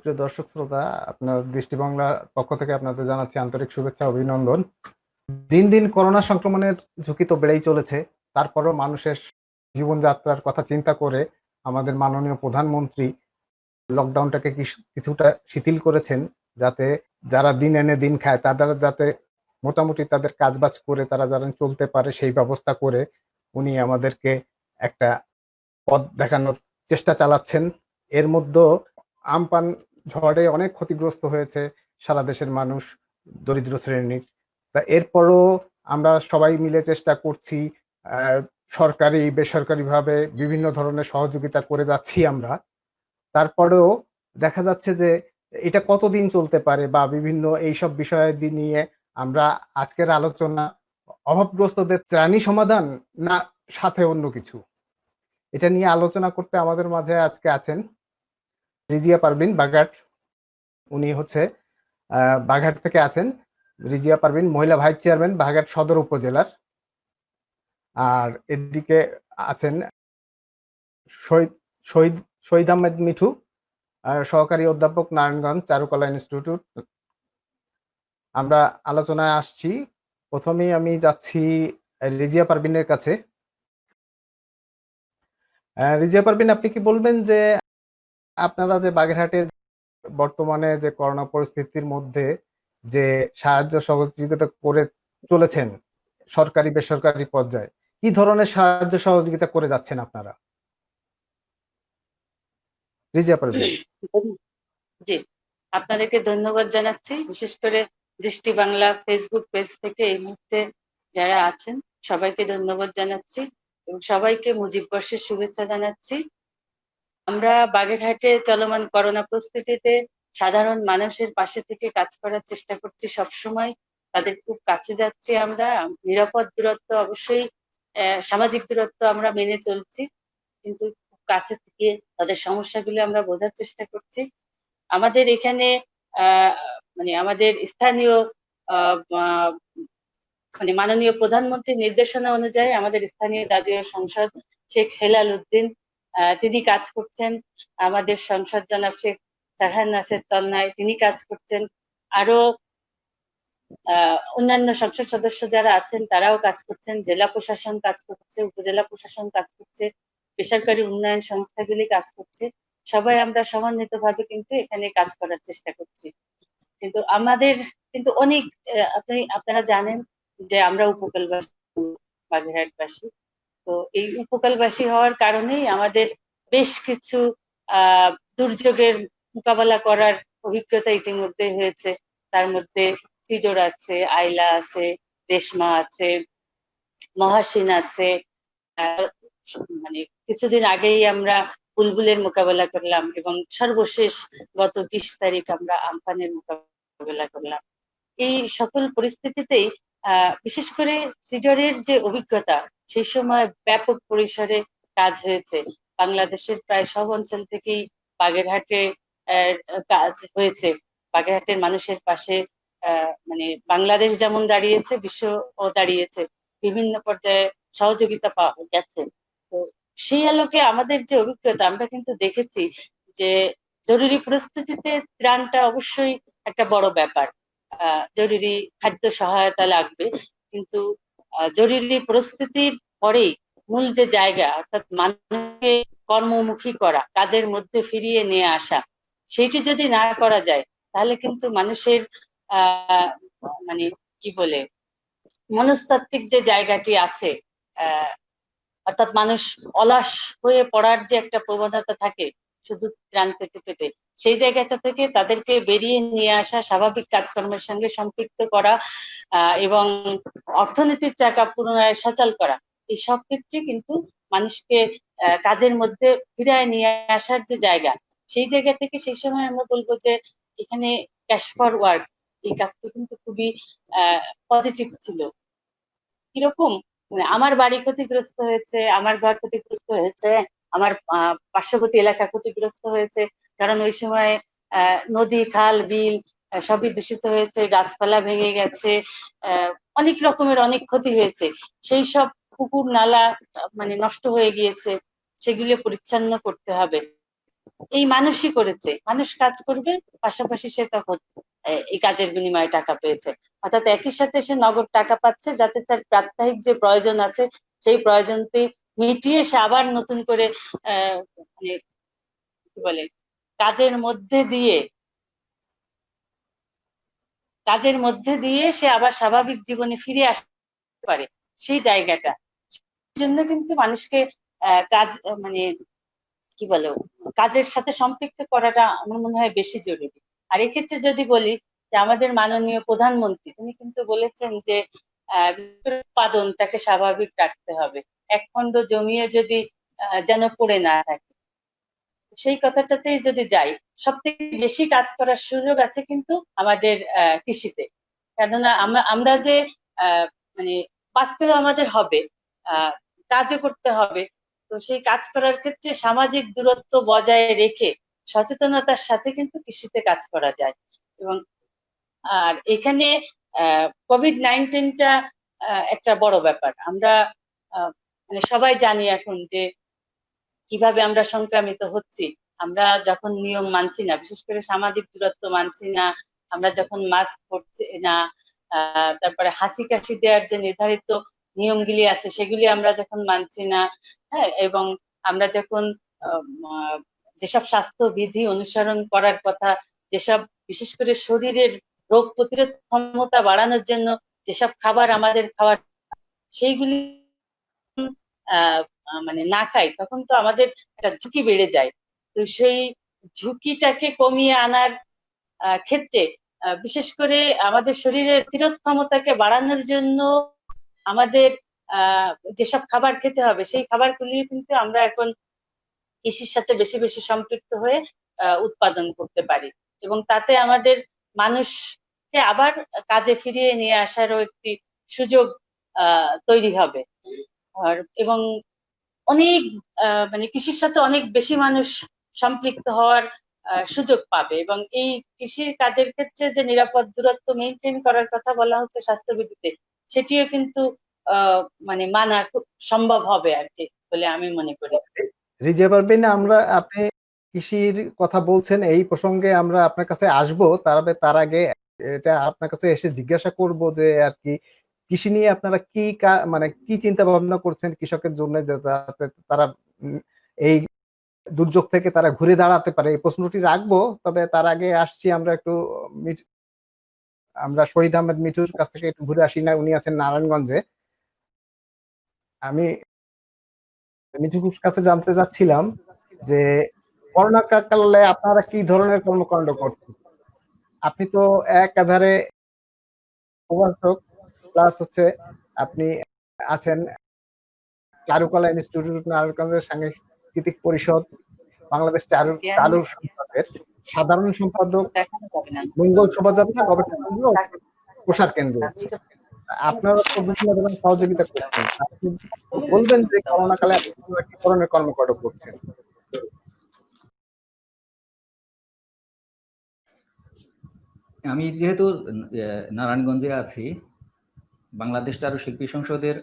সুপ্রিয় দর্শক শ্রোতা, আপনার দৃষ্টি বাংলা পক্ষ থেকে আপনাদের জানাচ্ছি আন্তরিক শুভেচ্ছা অভিনন্দন। দিন দিন করোনা সংক্রমণের ঝুঁকি তো বেড়েই চলেছে। তারপরও মানুষের জীবনযাত্রার কথা চিন্তা করে আমাদের মাননীয় প্রধানমন্ত্রী লকডাউনটাকে কিছুটা শিথিল করেছেন, যাতে যারা দিন এনে দিন খায় তারা যাতে মোটামুটি তাদের কাজবাজ করে তারা যেন চলতে পারে সেই ব্যবস্থা করে উনি আমাদেরকে একটা পথ দেখানোর চেষ্টা চালাচ্ছেন। এর মধ্যেও আমপান ঝড়ে অনেক ক্ষতিগ্রস্ত হয়েছে সারা দেশের মানুষ, দরিদ্র শ্রেণীর। তা এরপরও আমরা সবাই মিলে চেষ্টা করছি, সরকারি বেসরকারিভাবে বিভিন্ন ধরনের সহযোগিতা করে যাচ্ছি আমরা। তারপরেও দেখা যাচ্ছে যে এটা কতদিন চলতে পারে বা বিভিন্ন এইসব বিষয়াদি নিয়ে আমরা আজকের আলোচনা অভাবগ্রস্তদের ত্রাণী সমাধান না সাথে অন্য কিছু, এটা নিয়ে আলোচনা করতে আমাদের মাঝে আজকে আছেন রিজিয়া পারভিন বাগেরহাট। উনি হচ্ছে বাগেরহাট থেকে আছেন। রিজিয়া পারভিন মহিলা ভাইস চেয়ারম্যান বাগেরহাট সদর উপজেলার। আর এদিকে আছেন শহীদ শহীদ শহীদ আহমেদ মিঠু, সহকারী অধ্যাপক, নারায়ণগঞ্জ চারুকলা ইনস্টিটিউট। আমরা আলোচনায় আসছি। প্রথমেই আমি যাচ্ছি রিজিয়া পারভিনের কাছে। রিজিয়া পারভিন, আপনি কি বলবেন যে আপনারা যে বাগেরহাটে বর্তমানে যে করোনা পরিস্থিতির মধ্যে যে সাহায্য সহযোগিতা করে চলেছেন সরকারি বেসরকারি পর্যায়ে, কি ধরনের সাহায্য সহযোগিতা করে যাচ্ছেন আপনারা? রিজিয়া পারভিন। জি, আপনাদেরকে ধন্যবাদ জানাচ্ছি। বিশেষ করে দৃষ্টি বাংলা ফেসবুক পেজ থেকে এই মুহূর্তে যারা আছেন সবাইকে ধন্যবাদ জানাচ্ছি এবং সবাইকে মুজিব বর্ষের শুভেচ্ছা জানাচ্ছি। আমরা বাগেরহাটে চলমান করোনা পরিস্থিতিতে সাধারণ মানুষের পাশে থেকে কাজ করার চেষ্টা করছি সবসময়। তাদের খুব কাছে যাচ্ছি আমরা। নিরাপদ দূরত্ব অবশ্যই, সামাজিক দূরত্ব আমরা মেনে চলছি, কিন্তু খুব কাছে থেকে তাদের সমস্যাগুলো আমরা বোঝার চেষ্টা করছি। আমাদের এখানে আহ মানে আমাদের স্থানীয় আহ আহ, মানে মাননীয় প্রধানমন্ত্রীর নির্দেশনা অনুযায়ী আমাদের স্থানীয় জাতীয় সংসদ শেখ হেলাল উদ্দিন তিনি কাজ করছেন। আমাদের সংসদ জনাব শেখ জাহান নাসের তন্নায় তিনি কাজ করছেন। আরো অন্যান্য সংসদ সদস্য যারা আছেন তারাও কাজ করছেন। জেলা প্রশাসন কাজ করছে, উপজেলা প্রশাসন কাজ করছে, বেসরকারি উন্নয়ন সংস্থাগুলি কাজ করছে। সবাই আমরা সমন্বিতভাবে কিন্তু এখানে কাজ করার চেষ্টা করছি। কিন্তু আমাদের কিন্তু অনেক আপনারা জানেন যে আমরা উপকূলবাসী, বাগেরহাটবাসী। তো এই উপকূলবাসী হওয়ার কারণেই আমাদের বেশ কিছু দুর্যোগের মোকাবেলা করার অভিজ্ঞতা ইতিমধ্যে হয়েছে। তার মধ্যে চিডোর আছে, আইলা আছে, রেশমা আছে, মহাসিন আছে। মানে কিছুদিন আগেই আমরা বুলবুলের মোকাবেলা করলাম এবং সর্বশেষ গত 20 তারিখ আমরা আমফানের মোকাবেলা করলাম। এই সকল পরিস্থিতিতেই বিশেষ করে সিডরের যে অভিজ্ঞতা, সেই সময় ব্যাপক পরিসরে কাজ হয়েছে। বাংলাদেশের প্রায় সব অঞ্চল থেকেই বাগেরহাটে কাজ হয়েছে। বাগেরহাটের মানুষের পাশে মানে বাংলাদেশ যেমন দাঁড়িয়েছে, বিশ্ব ও দাঁড়িয়েছে। বিভিন্ন পর্যায়ে সহযোগিতা পাওয়া গেছে। তো সেই আলোকে আমাদের যে অভিজ্ঞতা, আমরা কিন্তু দেখেছি যে জরুরি পরিস্থিতিতে ত্রাণটা অবশ্যই একটা বড় ব্যাপার। জরুরি খাদ্য সহায়তা লাগবে, কিন্তু জরুরি পরিস্থিতির পরেই মূল যে জায়গা, অর্থাৎ মানুষকে কর্মমুখী করা, কাজের মধ্যে ফিরিয়ে নিয়ে আসা, সেইটি যদি না করা যায় তাহলে কিন্তু মানুষের আহ মানে কি বলে মনস্তাত্ত্বিক যে জায়গাটি আছে, আহ অর্থাৎ মানুষ অলস হয়ে পড়ার যে একটা প্রবণতা থাকে শুধু ত্রাণ পেতে পেতে, সেই জায়গাটা থেকে তাদেরকে বেরিয়ে নিয়ে আসা, স্বাভাবিক কাজকর্মের সঙ্গে সম্পৃক্ত করা এবং অর্থনীতির চাকা পুনরায় সচল করা, এই সব ক্ষেত্রে কিন্তু মানুষকে কাজের মধ্যে ফিরায় নিয়ে আসার যে জায়গা, সেই জায়গা থেকে সেই সময় আমরা বলবো যে এখানে ক্যাশ ফর ওয়ার্ক এই কাজটা কিন্তু খুবই পজিটিভ ছিল। কিরকম, আমার বাড়ি ক্ষতিগ্রস্ত হয়েছে, আমার ঘর ক্ষতিগ্রস্ত হয়েছে, আমার পার্শ্ববর্তী এলাকা ক্ষতিগ্রস্ত হয়েছে, কারণ ওই সময় নদী খাল বিল সবই দূষিত হয়েছে, গাছপালা ভেঙে গেছে, অনেক রকমের অনেক ক্ষতি হয়েছে। সেই সব পুকুর নালা মানে নষ্ট হয়ে গিয়েছে, সেগুলো পরিচ্ছন্ন করতে হবে। এই মানুষই করেছে, মানুষ কাজ করবে, পাশাপাশি সে তখন এই কাজের বিনিময়ে টাকা পেয়েছে। অর্থাৎ একই সাথে সে নগদ টাকা পাচ্ছে, যাতে তার প্রাত্যহিক যে প্রয়োজন আছে সেই প্রয়োজনটি মিটিয়ে সে আবার নতুন করে মানে কি বলে কাজের মধ্যে দিয়ে কাজের মধ্যে দিয়ে সে আবার স্বাভাবিক জীবনে ফিরে আসতে পারে, সেই জায়গাটা। সেই জন্য কিন্তু মানুষকে কাজ মানে কি বলে কাজের সাথে সম্পৃক্ত করাটা আমার মনে হয় বেশি জরুরি। আর এক্ষেত্রে যদি বলি যে আমাদের মাননীয় প্রধানমন্ত্রী তিনি কিন্তু বলেছেন যে উৎপাদনটাকে স্বাভাবিক রাখতে হবে, এক খণ্ড জমিয়ে যদি যেন পড়ে না থাকে। সেই কথাটাতেই যদি যাই, সব থেকে বেশি কাজ করার সুযোগ আছে কিন্তু আমাদের কৃষিতে। কেননা আমরা যে মানে বাঁচতেও আমাদের হবে, আহ কাজও করতে হবে। তো সেই কাজ করার ক্ষেত্রে সামাজিক দূরত্ব বজায় রেখে সচেতনতার সাথে কিন্তু কৃষিতে কাজ করা যায়। এবং আর এখানে কোভিড-19টা একটা বড় ব্যাপার। আমরা মানে সবাই জানি এখন যে কিভাবে আমরা সংক্রামিত হচ্ছি। আমরা যখন নিয়ম মানছি না, বিশেষ করে সামাজিক দূরত্ব মানছি না, আমরা যখন মাস্ক পরছি না, তারপরে হাসি কাশি দেওয়ার যে নির্ধারিত নিয়মগুলি আছে সেগুলি আমরা যখন মানছি না, হ্যাঁ, এবং আমরা যখন যেসব স্বাস্থ্য বিধি অনুসরণ করার কথা, যেসব বিশেষ করে শরীরের রোগ প্রতিরোধ ক্ষমতা বাড়ানোর জন্য যেসব খাবার আমাদের খাওয়ার, সেইগুলি আহ মানে না খাই, তখন তো আমাদের একটা ঝুঁকি বেড়ে যায়। তো সেই ঝুঁকিটাকে কমিয়ে আনার ক্ষেত্রে বিশেষ করে আমাদের শরীরের প্রতিরোধ ক্ষমতাকে বাড়ানোর জন্য আমাদের যেসব খাবার খেতে হবে সেই খাবারগুলি কিন্তু আমরা এখন কৃষির সাথে বেশি বেশি সম্পৃক্ত হয়ে উৎপাদন করতে পারি, এবং তাতে আমাদের মানুষকে আবার কাজে ফিরিয়ে নিয়ে আসারও একটি সুযোগ তৈরি হবে। আর এবং অনেক মানে কৃষির সাথে অনেক বেশি মানুষ সম্পৃক্ত হওয়ার সুযোগ পাবে। এবং এই কৃষির কাজের ক্ষেত্রে যে নিরাপদ দূরত্ব মেনটেন করার কথা বলা হচ্ছে স্বাস্থ্যবিধিতে, সেটিও কিন্তু মানে মানা খুব সম্ভব হবে আর কি বলে আমি মনে করি। রিজা পারবেন, আপনি কৃষির কথা বলছেন, এই প্রসঙ্গে আমরা আপনার কাছে আসবো। তার আগে এটা আপনার কাছে এসে জিজ্ঞাসা করব যে আর কি কৃষি নিয়ে আপনারা কি মানে কি চিন্তা ভাবনা করছেন কৃষকের জন্য, যে তারা এই দুর্যোগ থেকে তারা ঘুরে দাঁড়াতে পারে, এই প্রশ্নটি রাখবো। তবে তার আগে আসছি আমরা একটু আমরা শহীদ আহমেদ মিঠুর কাছ থেকে একটু ঘুরে আসি না, উনি আছেন নারায়ণগঞ্জে। আমি মিঠুর কাছে জানতে চাচ্ছিলাম যে করোনা কালে আপনারা কি ধরনের কর্মকাণ্ড করছেন? আপনি তো একাধারে প্রভাষক, প্লাস হচ্ছে আপনি আছেন চারুকলা ইনস্টিটিউট নারায়ণগঞ্জের সাংস্কৃতিক পরিষদ, বাংলাদেশ চারু সংসদের সাধারণ সম্পাদক, দেখানো যাবে না। মঙ্গল শোভাযাত্রা গবেষণা কেন্দ্র, প্রসার কেন্দ্র। আপনারা তো বিভিন্ন ধরনের সহযোগিতা করছেন। আপনি বলবেন যে করোনা কালে আপনারা কি ধরনের কর্মকাণ্ড করছেন? আমি যেহেতু নারায়ণগঞ্জে আছি, বাংলাদেশ চারু শিল্পী সংসদের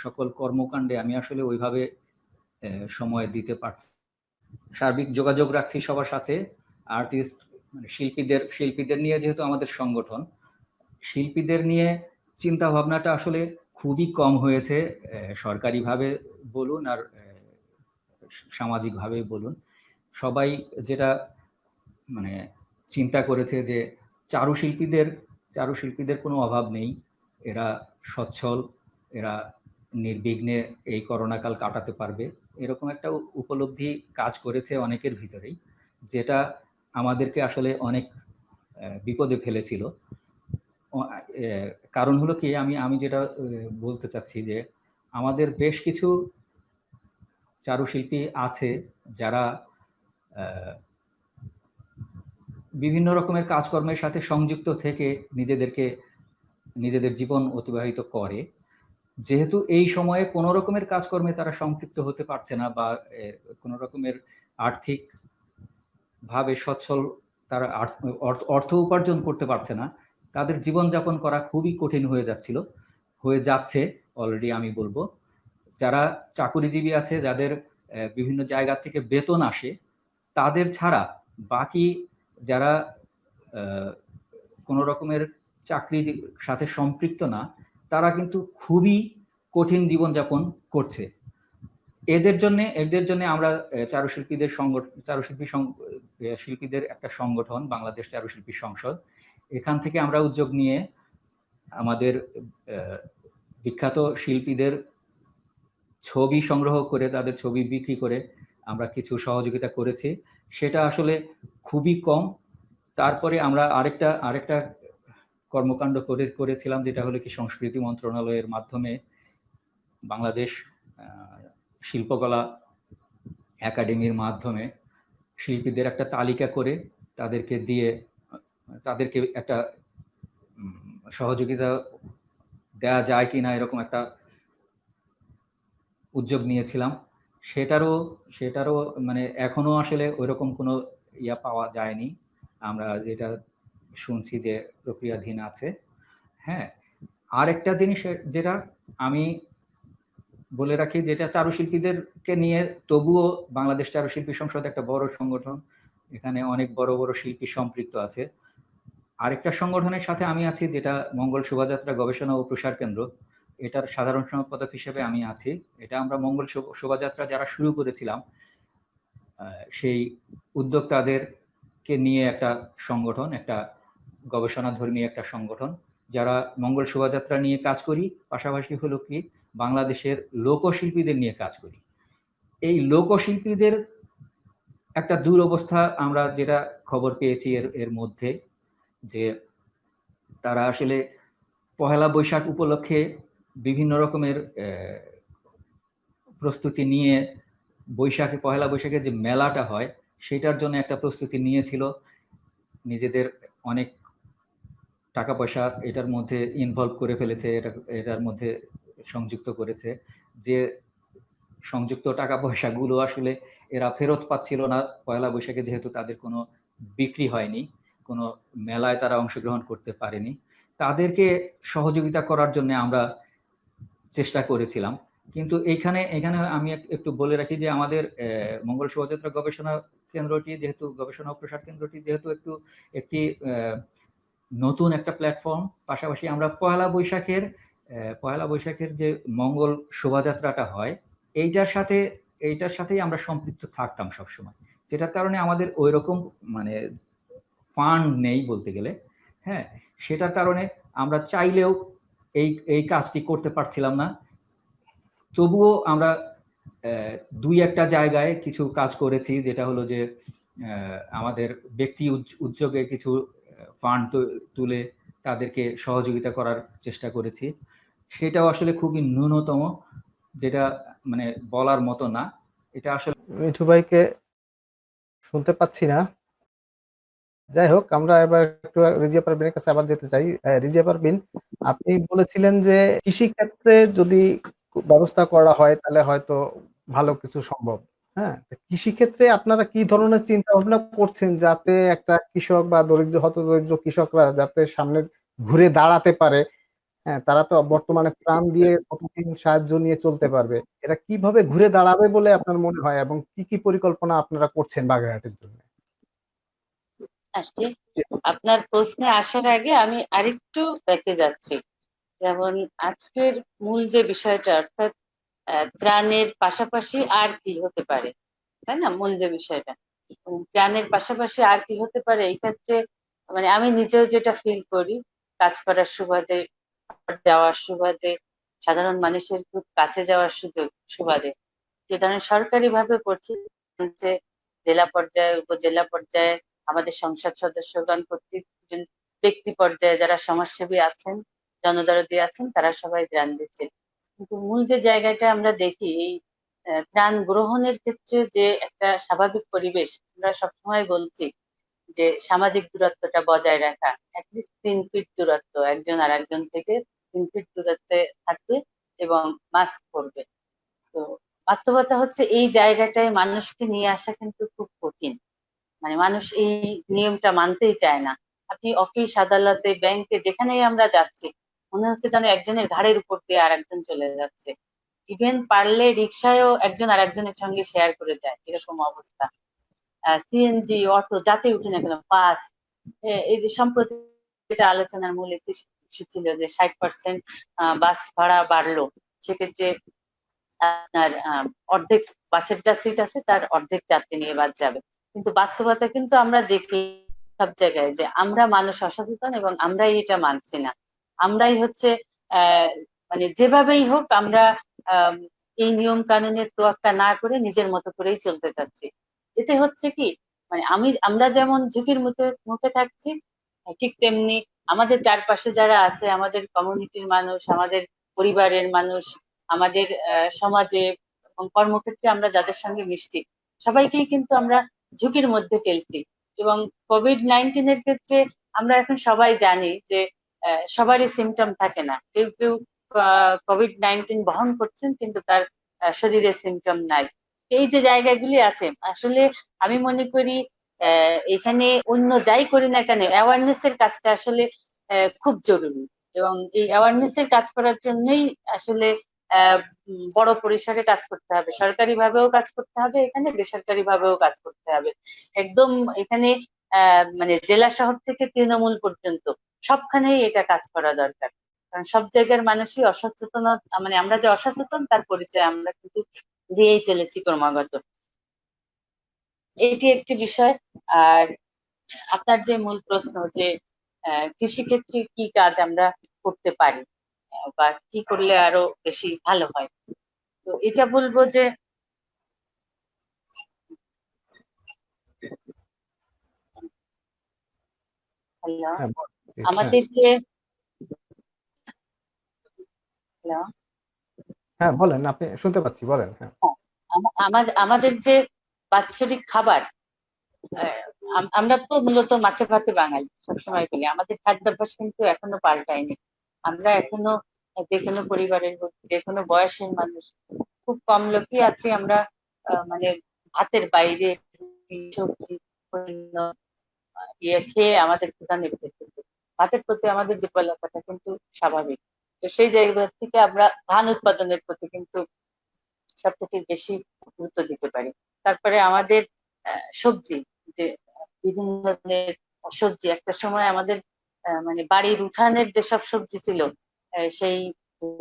সকল কর্মকাণ্ডে আমি আসলে ওইভাবে সময় দিতে পারছি। সার্বিক যোগাযোগ রাখছি সবার সাথে। আর্টিস্ট মানে শিল্পীদের নিয়ে যেহেতু আমাদের সংগঠন, শিল্পীদের নিয়ে চিন্তা ভাবনাটা আসলে খুবই কম হয়েছে, সরকারিভাবে বলুন আর সামাজিকভাবে বলুন। সবাই যেটা মানে চিন্তা করেছে যে চারুশিল্পীদের কোনো অভাব নেই, এরা সচ্ছল, এরা নির্বিঘ্নে এই করোনাকাল কাটাতে পারবে, এরকম একটা উপলব্ধি কাজ করেছে অনেকের ভিতরেই, যেটা আমাদেরকে আসলে অনেক বিপদে ফেলেছিল। কারণ হলো কি, আমি যেটা বলতে চাচ্ছি যে আমাদের বেশ কিছু চারুশিল্পী আছে যারা বিভিন্ন রকমের কাজকর্মের সাথে সংযুক্ত থেকে নিজেদের জীবন অতিবাহিত করে। যেহেতু এই সময়ে কোনো রকমের কাজকর্মে তারা সম্পৃক্ত হতে পারছে না বা কোনো রকমের আর্থিক ভাবে সচ্ছল, তারা অর্থ উপার্জন করতে পারছে না, তাদের জীবনযাপন করা খুবই কঠিন হয়ে যাচ্ছে অলরেডি। আমি বলবো যারা চাকুরিজীবী আছে, যাদের বিভিন্ন জায়গা থেকে বেতন আসে, তাদের ছাড়া বাকি যারা কোনো রকমের চাকরির সাথে সম্পৃক্ত না, তারা কিন্তু খুবই কঠিন জীবনযাপন করছে। এদের জন্য আমরা শিল্পীদের একটা সংগঠন বাংলাদেশ চারুশিল্পী সংসদ, এখান থেকে আমরা উদ্যোগ নিয়ে আমাদের বিখ্যাত শিল্পীদের ছবি সংগ্রহ করে তাদের ছবি বিক্রি করে আমরা কিছু সহযোগিতা করেছি। সেটা আসলে খুবই কম। তারপরে আমরা আরেকটা কর্মকাণ্ড করেছিলাম, যেটা হলো কি সংস্কৃতি মন্ত্রণালয়ের মাধ্যমে বাংলাদেশ শিল্পকলা একাডেমির মাধ্যমে শিল্পীদের একটা তালিকা করে তাদেরকে একটা সহযোগিতা দেয়া যায় কিনা এরকম একটা উদ্যোগ নিয়েছিলাম। সেটারও মানে এখনো আসলে ওইরকম কোনো পাওয়া যায়নি। আমরা যেটা শুনছি যে প্রক্রিয়াধীন আছে। হ্যাঁ, আর একটা জিনিস যেটা আমি বলে রাখি, যেটা চারুশিল্পীদেরকে নিয়ে, তবুও বাংলাদেশ চারুশিল্পী সংসদ একটা বড় সংগঠন, এখানে অনেক বড় বড় শিল্পী সম্পৃক্ত আছে। আরেকটা সংগঠনের সাথে আমি আছি, যেটা মঙ্গল শোভাযাত্রা গবেষণা ও প্রসার কেন্দ্র, এটার সাধারণ সম্পাদক হিসেবে আমি আছি। এটা আমরা মঙ্গল শোভাযাত্রা যারা শুরু করেছিলাম, সেই উদ্যোক্তাদেরকে নিয়ে একটা সংগঠন, একটা গবেষণাধর্মী একটা সংগঠন, যারা মঙ্গল শোভাযাত্রা নিয়ে কাজ করি, পাশাপাশি হলো কি বাংলাদেশের লোকশিল্পীদের নিয়ে কাজ করি। এই লোকশিল্পীদের একটা দুরবস্থা আমরা যেটা খবর পেয়েছি এর মধ্যে, যে তারা আসলে পহেলা বৈশাখ উপলক্ষে বিভিন্ন রকমের প্রস্তুতি নিয়ে পহেলা বৈশাখে যে মেলাটা হয় সেটার জন্য একটা প্রস্তুতি নিয়েছিল, নিজেদের অনেক টাকা পয়সা এটার মধ্যে ইনভলভ করে ফেলেছে, এটার মধ্যে সংযুক্ত করেছে। যে সংযুক্ত টাকা পয়সাগুলো আসলে এরা ফেরত পাচ্ছিল না পয়লা বৈশাখে, যেহেতু তাদের কোনো বিক্রি হয়নি, কোনো মেলায় তারা অংশগ্রহণ করতে পারেনি। তাদেরকে সহযোগিতা করার জন্য আমরা চেষ্টা করেছিলাম। কিন্তু এখানে আমি একটু বলে রাখি যে আমাদের মঙ্গল শোভাযাত্রা গবেষণা কেন্দ্রটি যেহেতু, গবেষণা ও প্রসার কেন্দ্রটি যেহেতু একটি নতুন একটা প্ল্যাটফর্ম, পাশাপাশি আমরা পয়লা বৈশাখের যে মঙ্গল শোভাযাত্রাটা হয় এইটার সাথেই আমরা সম্পৃক্ত থাকতাম সবসময়, যেটার কারণে আমাদের ওইরকম মানে ফান্ড নেই বলতে গেলে। হ্যাঁ, সেটার কারণে আমরা চাইলেও এই কাজটি করতে পারছিলাম না। তবুও আমরা দুই একটা জায়গায় কিছু কাজ করেছি, যেটা হলো যে আমাদের ব্যক্তি উদ্যোগে কিছু ফান্ড তুলে তাদেরকে সহযোগিতা করার চেষ্টা করেছি। সেটাও আসলে খুবই ন্যূনতম, যেটা মানে বলার মতো না। এটা আসলে মিঠু ভাইকে শুনতে পাচ্ছি না। যাই হোক, আমরা এবার একটু রিজিয়া পারভিনের কাছে আবার যেতে চাই। রিজিয়া পারভিন, আপনি বলেছিলেন যে কৃষি ক্ষেত্রে যদি ব্যবস্থা করা হয় তাহলে হয়তো ভালো কিছু সম্ভব। হ্যাঁ, কৃষি ক্ষেত্রে আপনারা কি ধরনের চিন্তা ভাবনা করছেন যাতে একটা কৃষক বা হতদরিদ্র কৃষকরা যাতে সামনে ঘুরে দাঁড়াতে পারে? হ্যাঁ, তারা তো বর্তমানে প্রাণ দিয়ে কতদিন সাহায্য নিয়ে চলতে পারবে, এরা কিভাবে ঘুরে দাঁড়াবে বলে আপনার মনে হয়, এবং কি কি পরিকল্পনা আপনারা করছেন বাগেরহাটের জন্য? আসছি, আপনার প্রশ্নে আসার আগে আমি আরেকটু ব্যাকে যাচ্ছি। যেমন আজকের মূল যে বিষয়টা, অর্থাৎ ত্রাণের পাশাপাশি আর কি হতে পারে, তাই না? মূল যে বিষয়টা, ত্রাণের পাশাপাশি আর কি হতে পারে, এই ক্ষেত্রে মানে আমি নিজেও যেটা ফিল করি, কাজ করার সুবাদে, যাওয়ার সুবাদে, সাধারণ মানুষের খুব কাছে যাওয়ার সুবাদে, যে ধরনের সরকারি ভাবে করছে, যে জেলা পর্যায়ে, উপজেলা পর্যায়ে, আমাদের সংসদ সদস্যগণ কর্তৃক, ব্যক্তি পর্যায়ে যারা সমাজসেবী আছেন, জনদরদি আছেন, তারা সবাই ত্রাণ দিচ্ছেন। কিন্তু মূল যে জায়গাটা আমরা দেখি, এই ত্রাণ গ্রহণের ক্ষেত্রে যে একটা স্বাভাবিক পরিবেশ, আমরা সবসময় বলছি যে সামাজিক দূরত্বটা বজায় রাখা, অ্যাটলিস্ট 3 ফিট দূরত্ব, একজন আর একজন থেকে 3 ফিট দূরত্বে থাকবে এবং মাস্ক পরবে। তো বাস্তবতা হচ্ছে এই জায়গাটায় মানুষকে নিয়ে আসা কিন্তু খুব কঠিন। মানে মানুষ এই নিয়মটা মানতেই চায় না। আপনি অফিস, আদালতে, ব্যাংকে, যেখানেই আমরা যাচ্ছি, মনে হচ্ছে যেন একজনের ঘাড়ের উপর দিয়ে আর একজন চলে যাচ্ছে। ইভেন পারলে রিক্সায়ও একজন আর একজনের সঙ্গে শেয়ার করে যায়, এরকম অবস্থা। সিএনজি, অটো, যাতে উঠে না কেন, বাস, এই যে সম্প্রতি যেটা আলোচনার মূল ইস্যু ছিল যে 60% বাস ভাড়া বাড়লো, সেক্ষেত্রে আপনার অর্ধেক বাসের যা সিট আছে তার অর্ধেক যাত্রী নিয়ে বাস যাবে। কিন্তু বাস্তবতা কিন্তু আমরা দেখি সব জায়গায় যে আমরা মানুষ অসচেতন এবং আমরাই এটা মানছি না। আমরাই হচ্ছে আহ মানে যেভাবেই হোক আমরা আহ এই নিয়ম কানুনের তোয়াক্কা না করে নিজের মতো করেই চলতে চাচ্ছি। এতে হচ্ছে কি, মানে আমরা যেমন ঝুঁকির মুখে মুখে থাকছি, ঠিক তেমনি আমাদের চারপাশে যারা আছে, আমাদের কমিউনিটির মানুষ, আমাদের পরিবারের মানুষ, আমাদের সমাজে এবং কর্মক্ষেত্রে আমরা যাদের সঙ্গে মিশছি, সবাইকেই কিন্তু আমরা ঝুঁকির মধ্যে ফেলছি। এবং কোভিড-19 এর ক্ষেত্রে আমরা এখন সবাই জানি যে সবারই সিমটম থাকে না। কেউ কেউ কোভিড-19 বহন করছেন কিন্তু তার শরীরে সিমটম নাই। এই যে জায়গাগুলি আছে, আসলে আমি মনে করি এখানে অন্য যাই করি না কেন, অ্যাওয়ারনেস এর কাজটা আসলে খুব জরুরি। এবং এই অ্যাওয়ারনেস এর কাজ করার জন্যই আসলে বড় পরিসরে কাজ করতে হবে, সরকারি ভাবেও কাজ করতে হবে, এখানে বেসরকারি ভাবেও কাজ করতে হবে। একদম এখানে মানে জেলা শহর থেকে তৃণমূল পর্যন্ত সবখানেই এটা কাজ করা দরকার। কারণ সব জায়গার মানুষই অসচেতন, মানে আমরা যে অসচেতন তার পরিচয় আমরা কিন্তু দিয়েই চলেছি ক্রমাগত। এটি একটি বিষয়। আর আপনার যে মূল প্রশ্ন যে কৃষিক্ষেত্রে কি কাজ আমরা করতে পারি বা কি করলে আরো বেশি ভালো হয়, তো এটা বলবো যে হ্যালো, হ্যাঁ please, হ্যাঁ আমাদের যে হ্যালো, হ্যাঁ বলেন, আপনি শুনতে পাচ্ছি, বলেন। হ্যাঁ আমাদের যে বাৎসরিক খাবার, আমরা তো মূলত মাছে ভাতে বাঙালি, সবসময় বলি আমাদের খাদ্যাভ্যাস কিন্তু এখনো পাল্টায়নি। আমরা এখনো যে কোনো পরিবারের হোক, যে কোনো বয়সের মানুষ, খুব কম লোকই আছি আমরা মানে ভাতের বাইরে সবজি অন্য ইয়ে খেয়ে আমাদের ক্ষুধা মিটতে থাকে। ভাতের প্রতি আমাদের দুর্বলতাটা কিন্তু স্বাভাবিক। তো সেই জায়গা থেকে আমরা ধান উৎপাদনের প্রতি কিন্তু সব থেকে বেশি গুরুত্ব দিতে পারি। তারপরে আমাদের সবজি, যে বিভিন্ন ধরনের সবজি, একটা সময় আমাদের মানে বাড়ির উঠানের যেসব সবজি ছিল, সেই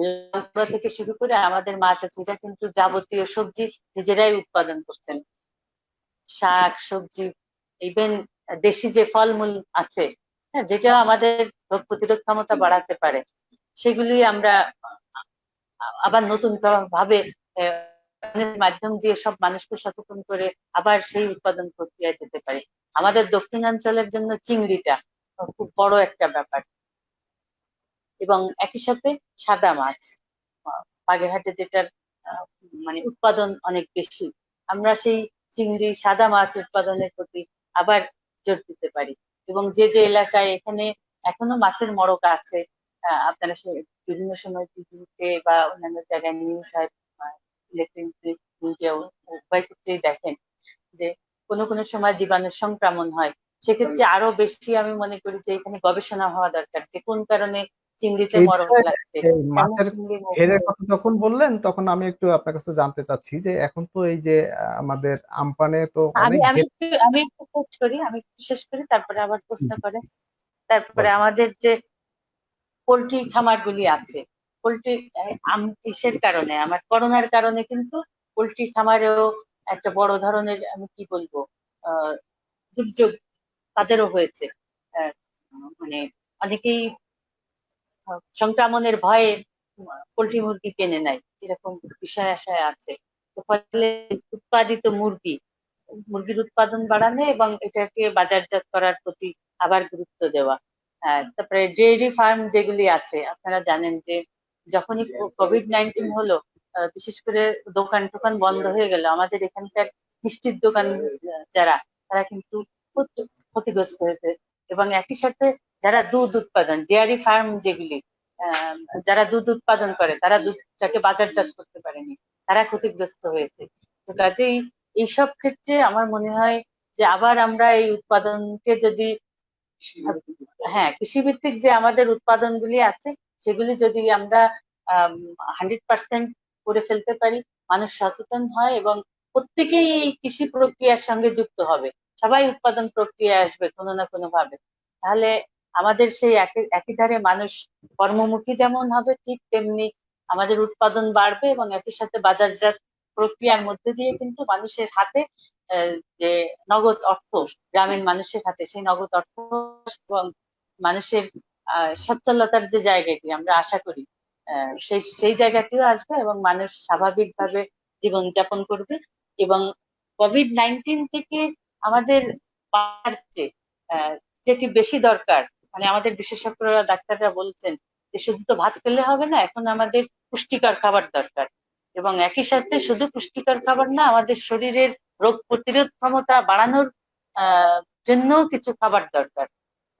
লাউ কুমড়া থেকে শুরু করে আমাদের মা চাচিরা কিন্তু যাবতীয় সবজি নিজেরাই উৎপাদন করতেন। শাক সবজি, ইভেন দেশি যে ফলমূল আছে, হ্যাঁ, যেটা আমাদের রোগ প্রতিরোধ ক্ষমতা বাড়াতে পারে, সেগুলি আমরা আবার নতুন ভাবে মাধ্যম দিয়ে সব মানুষকে সচেতন করে আবার সেই উৎপাদন প্রক্রিয়ায় যেতে পারি। আমাদের দক্ষিণাঞ্চলের জন্য চিংড়িটা খুব বড় একটা ব্যাপার। এবং একই সাথে সাদা মাছ, বাগেরহাটে যেটার মানে উৎপাদন অনেক বেশি, আমরা সেই চিংড়ি সাদা মাছ উৎপাদনের প্রতি আবার জোর দিতে পারি। এবং যে যে এলাকায় এখানে এখনো মাছের মড়ক আছে, আপনারা বিভিন্ন সময় টিভিতে বা অন্যান্য জায়গায় নিউজ হয়, ইলেকট্রনিক মিডিয়া, উভয় ক্ষেত্রেই দেখেন যে কোনো কোনো সময় জীবাণুর সংক্রমণ হয়। সেক্ষেত্রে আরো বেশি আমি মনে করি যে এখানে গবেষণা হওয়া দরকার যে কোন কারণে চিংড়িতে এই মড়ক বিষয়ে লাগছে, এই কেন মাছের চিংড়ি ঘেরের মরছে। কথা যখন বললেন তখন আমি একটু আপনার কাছে জানতে চাচ্ছি যে এখন তো এই যে আমাদের আমপানে তো আমি অনেক আমি একটু আমি একটু শেষ করি, আমি একটু শেষ করি, তারপরে আবার প্রশ্ন করে। তারপরে বলেন। আমাদের যে পোল্ট্রি খামার গুলি আছে, পোল্ট্রি ইসের কারণে, আমার করোনার কারণে কিন্তু পোল্ট্রি খামারেও একটা বড় ধরনের, আমি কি বলবো, আহ দুর্যোগ তাদেরও হয়েছে। আহ, মানে অনেকেই সংক্রমণের ভয়ে পোল্ট্রি মুরগি কেনে নাই, এরকম বিষয় আশায় আছে। তো ফলে উৎপাদিত মুরগির উৎপাদন বাড়ানো এবং এটাকে বাজারজাত করার প্রতি আবার গুরুত্ব দেওয়া। তারপরে ডেইরি ফার্ম যেগুলি আছে, আপনারা জানেন যে যখনই কোভিড-19 হলো, বিশেষ করে দোকান টোকান বন্ধ হয়ে গেল, আমাদের এখানকার মিষ্টির দোকান যারা, তারা কিন্তু ক্ষতিগ্রস্ত হয়েছে। এবং একই সাথে যারা দুধ উৎপাদন, ডেয়ারি ফার্ম যেগুলি, আহ, যারা দুধ উৎপাদন করে, তারা দুধটাকে বাজারজাত করতে পারেনি, তারা ক্ষতিগ্রস্ত হয়েছে। তো কাজেই এইসব ক্ষেত্রে আমার মনে হয় যে আবার আমরা এই উৎপাদনকে যদি, হ্যাঁ, কৃষিভিত্তিক যে আমাদের উৎপাদনগুলি আছে সেগুলি যদি আমরা 100% করে ফেলতে পারি, মানুষ সচেতন হয় এবং প্রত্যেকেই এই কৃষি প্রক্রিয়ার সঙ্গে যুক্ত হবে, সবাই উৎপাদন প্রক্রিয়া আসবে কোনো না কোনো ভাবে, তাহলে আমাদের সেই একই ধারে মানুষ কর্মমুখী যেমন হবে, ঠিক তেমনি আমাদের উৎপাদন বাড়বে এবং একই সাথে বাজারজাত প্রক্রিয়ার মধ্যে দিয়ে কিন্তু মানুষের হাতে যে নগদ অর্থ, গ্রামীণ মানুষের হাতে সেই নগদ অর্থ এবং মানুষের সচ্ছলতার যে জায়গাটি আমরা আশা করি সেই সেই জায়গাটিও আসবে এবং মানুষ স্বাভাবিকভাবে জীবনযাপন করবে। এবং কোভিড-19 থেকে আমাদের যেটি বেশি দরকার, মানে আমাদের বিশেষজ্ঞরা ডাক্তাররা বলছেন যে শুধু তো ভাত খেলে হবে না, এখন আমাদের পুষ্টিকর খাবার দরকার। এবং একই সাথে শুধু পুষ্টিকর খাবার না, আমাদের শরীরের রোগ প্রতিরোধ ক্ষমতা বাড়ানোর জন্য কিছু খাবার দরকার।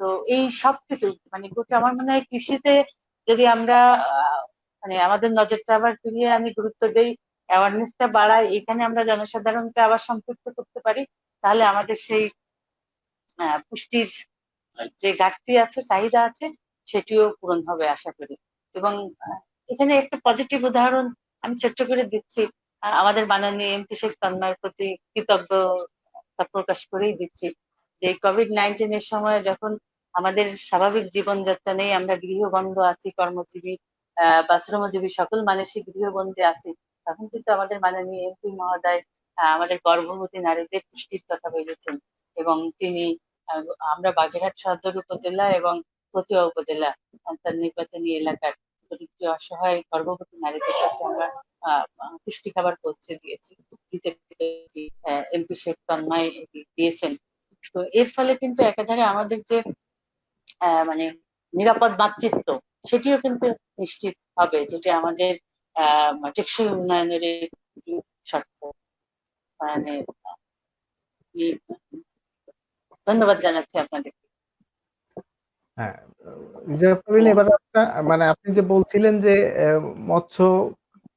তো এই সব কিছু মানে আমার মনে হয় কৃষিতে যদি আমরা মানে আমাদের নজরটা আবার ফিরিয়ে আমি গুরুত্ব দেই, অ্যাওয়ারনেসটা বাড়াই, এখানে আমরা জনসাধারণকে আবার সম্পৃক্ত করতে পারি, তাহলে আমাদের সেই পুষ্টির যে ঘাটতি আছে, চাহিদা আছে, সেটিও পূরণ হবে আশা করি। এবং এখানে একটা পজিটিভ উদাহরণ আমি ছোট্ট করে দিচ্ছি, আমাদের মাননীয় এমপি শেখ তন্ময়ের প্রতি কৃতজ্ঞতা প্রকাশ করেই দিচ্ছি যে কোভিড-19 এর সময় যখন আমাদের স্বাভাবিক জীবনযাত্রা নেই, আমরা গৃহবন্ধ আছি, কর্মজীবী বা শ্রমজীবী সকল মানুষই গৃহবন্দী আছি, তখন কিন্তু আমাদের মাননীয় এমপি মহোদয় আমাদের গর্ভবতী নারীদের পুষ্টির কথা বলেছেন। এবং তিনি আমরা বাগেরহাট সদর উপজেলা এবং কচুয়া উপজেলা তার নির্বাচনী এলাকার দরিদ্র অসহায় গর্ভবতী নারীদের কাছে আমরা পুষ্টি খাবার পৌঁছে দিতে পেরেছি। এমপি শেখ তন্ময় দিয়েছেন। তো এর ফলে কিন্তু একাধারে আমাদের যে মানে নিরাপদ মাতৃত্ব, সেটিও কিন্তু নিশ্চিত হবে, যেটি আমাদের টেকসই উন্নয়নের শর্ত। মানে ধন্যবাদ জানাচ্ছি আপনাদের। হ্যাঁ, এবার মানে আপনি যে বলছিলেন যে মৎস্য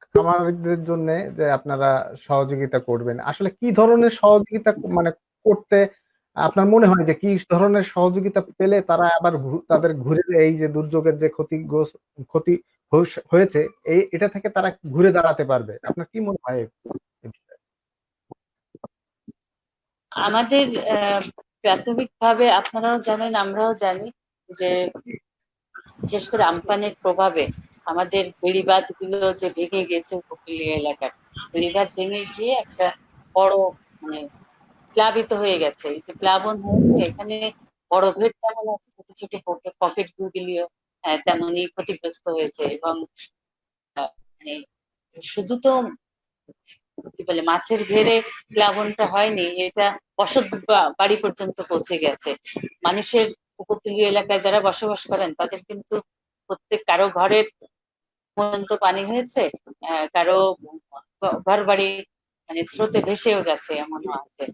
খামারিদের জন্য যে আপনারা সহযোগিতা করবেন, আসলে কি ধরনের সহযোগিতা মানে করতে আপনার মনে হয় যে কি ধরনের সহযোগিতা পেলে তারা আবার তাদের ঘুরে এই যে দুর্যোগের যে ক্ষতি হয়েছে এটা থেকে তারা ঘুরে দাঁড়াতে পারবে? আপনার কি মনে হয়? আমাদের প্রাথমিকভাবে আপনারাও জানেন, আমরাও জানি যে বিশেষ করে আমপানের প্রভাবে আমাদের বেড়িবাঁধ গুলো যে ভেঙে গেছে উপকূলীয় এলাকার, বেড়িবাঁধ ভেঙে গিয়ে একটা বড় মানে প্লাবিত হয়ে গেছে। এই যে প্লাবন হয়েছে, এখানে বড় ভেট যেমন আছে, ছোট ছোট পকেট গুলিও তেমনই ক্ষতিগ্রস্ত হয়েছে। এবং মানে শুধু তো কি বলে মাছের ঘেরে প্লাবনটা হয়নি, এটা বসত বাড়ি পর্যন্ত পৌঁছে গেছে। মানুষের উপকূলীয় এলাকায় যারা বসবাস করেন তাদের কিন্তু কারো ঘরের পর্যন্ত পানি হয়েছে, কারো ঘর বাড়ি মানে স্রোতে ভেসেও গেছে, এমনও আছে।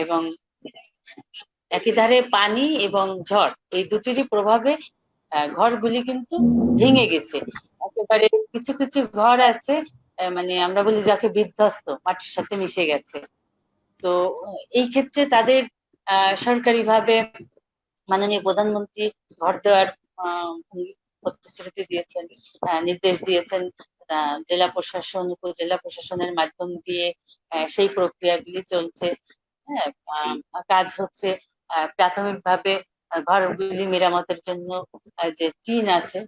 এবং একই ধারে পানি এবং ঝড়, এই দুটিরই প্রভাবে ঘরগুলি কিন্তু ভেঙে গেছে একেবারে। কিছু কিছু ঘর আছে মানে আমরা বলি যাকে বিধ্বস্ত, মাটির সাথে মিশে গেছে। তো এই ক্ষেত্রে তাদের সরকারিভাবে মাননীয় প্রধানমন্ত্রী ঘর দেওয়ার প্রতিশ্রুতি দিয়েছেন, নির্দেশ দিয়েছেন। জেলা প্রশাসন, উপজেলা প্রশাসনের মাধ্যম দিয়ে সেই প্রক্রিয়াগুলি চলছে। হ্যাঁ, কাজ হচ্ছে। প্রাথমিকভাবে ঘরগুলি মেরামতের জন্য যে টিন আছে,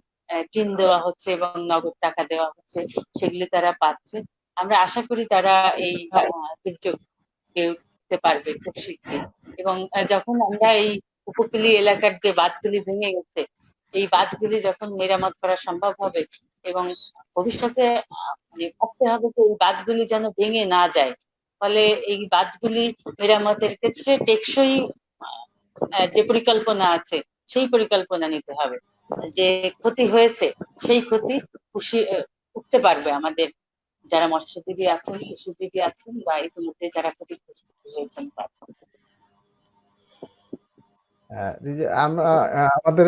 টিন দেওয়া হচ্ছে এবং নগদ টাকা দেওয়া হচ্ছে, সেগুলি তারা পাচ্ছে। আমরা আশা করি তারা এই দুর্যোগকে উঠতে পারবে খুব শীঘ্রই। এবং যখন আমরা এই উপকূলীয় এলাকার যে বাঁধগুলি ভেঙে গেছে, এই বাঁধগুলি যখন মেরামত করা সম্ভব হবে এবং ভবিষ্যতে ভাবতে হবে যে এই বাঁধগুলি যেন ভেঙে না যায়, ফলে এই বাঁধগুলি মেরামতের ক্ষেত্রে টেকসই যে পরিকল্পনা আছে সেই পরিকল্পনা নিতে হবে। যে ক্ষতি হয়েছে সেই ক্ষতি উঠতে পারবে আমাদের যারা মৎস্যজীবী আছেন, কৃষিজীবী আছেন বা ইতিমধ্যে যারা ক্ষতিগ্রস্ত হয়েছেন। আমরা আমাদের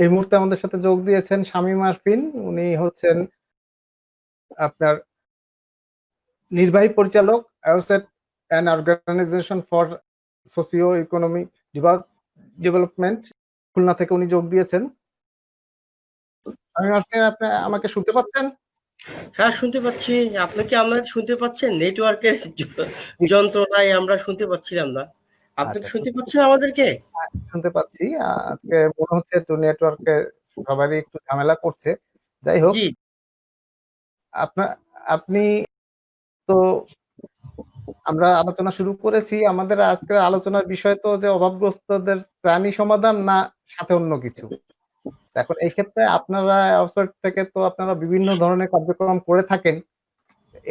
এই মুহূর্তে আমাদের সাথে যোগ দিয়েছেন শামীম আরফিন। উনি হচ্ছেন আপনার নির্বাহী পরিচালক associate and organization for socio economic development, Khulna থেকে উনি যোগ দিয়েছেন। শামীম আরফিন, আপনি আমাকে শুনতে পাচ্ছেন? হ্যাঁ, শুনতে পাচ্ছি। আপনি কি আমাদের শুনতে পাচ্ছেন? নেটওয়ার্কের যন্ত্রণায় আমরা শুনতে পাচ্ছিলাম না। আপনি কি আচ্ছা, শুনতে পাচ্ছেন আমাদেরকে? শুনতে পাচ্ছি। আজকে মনে হচ্ছে একটু নেটওয়ার্কে সবারই একটু ঝামেলা করছে। যাই হোক, জি। আপনা আপনি তো আমরা আলোচনা শুরু করেছি। আমাদের আজকের আলোচনার বিষয় তো যে অভাবগ্রস্তদের ত্রাণী সমাধান না সাথে অন্য কিছু। এখন এই ক্ষেত্রে আপনারা অবসর থেকে তো আপনারা বিভিন্ন ধরনের কার্যক্রম করে থাকেন।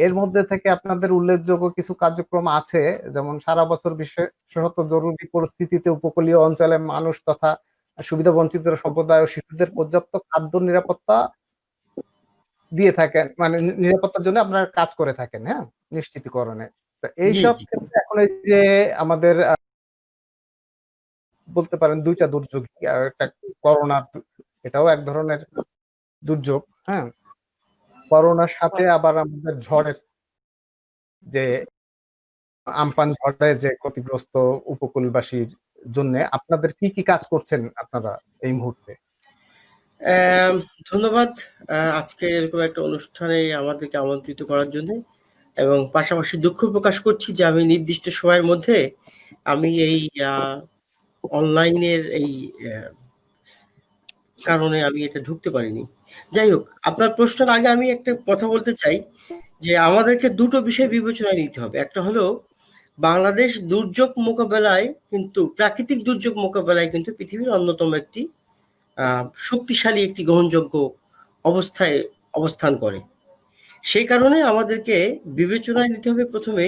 এর মধ্যে থেকে আপনাদের উল্লেখযোগ্য কিছু কার্যক্রম আছে, যেমন সারা বছর বিশেষত জরুরি পরিস্থিতিতে উপকূলীয় অঞ্চলে মানুষ তথা সুবিধাবঞ্চিত সম্প্রদায় ও শিশুদের পর্যাপ্ত খাদ্য নিরাপত্তা দিয়ে থাকেন, মানে নিরাপত্তার জন্য আপনারা কাজ করে থাকেন, হ্যাঁ? নিশ্চিতকরণে। তো জি, এইসব জি। ক্ষেত্রে এখন এই যে আমাদের বলতে পারেন ২ টা দুর্যোগই। একটা করোনা, এটাও এক ধরনের দুর্যোগ, হ্যাঁ? করোনার সাথে আবার আমাদের ঝড়ের যে আম্পান ঝড়ে যে ক্ষতিগ্রস্ত উপকূলবাসীর জন্যে আপনাদের কি কাজ করছেন আপনারা এই মুহূর্তে? আম ধন্যবাদ আজকে এরকম একটা অনুষ্ঠানে আমাদেরকে আমন্ত্রিত করার জন্যে, এবং পাশাপাশি দুঃখ প্রকাশ করছি যে আমি নির্দিষ্ট সময়ের মধ্যে আমি এই আ অনলাইনের এই কারণে আমি এটা ঢুকতে পারিনি। যাই হোক, আপনার প্রশ্নের আগে আমি একটা কথা বলতে চাই যে আমাদেরকে ২ টো বিষয় বিবেচনায় নিতে হবে। একটা হলো বাংলাদেশ দুর্যোগ মোকাবেলায় কিন্তু প্রাকৃতিক দুর্যোগ মোকাবেলায় কিন্তু পৃথিবীর অন্যতম একটি শক্তিশালী একটি গ্রহণযোগ্য অবস্থায় অবস্থান করে। সেই কারণে আমাদেরকে বিবেচনায় নিতে হবে প্রথমে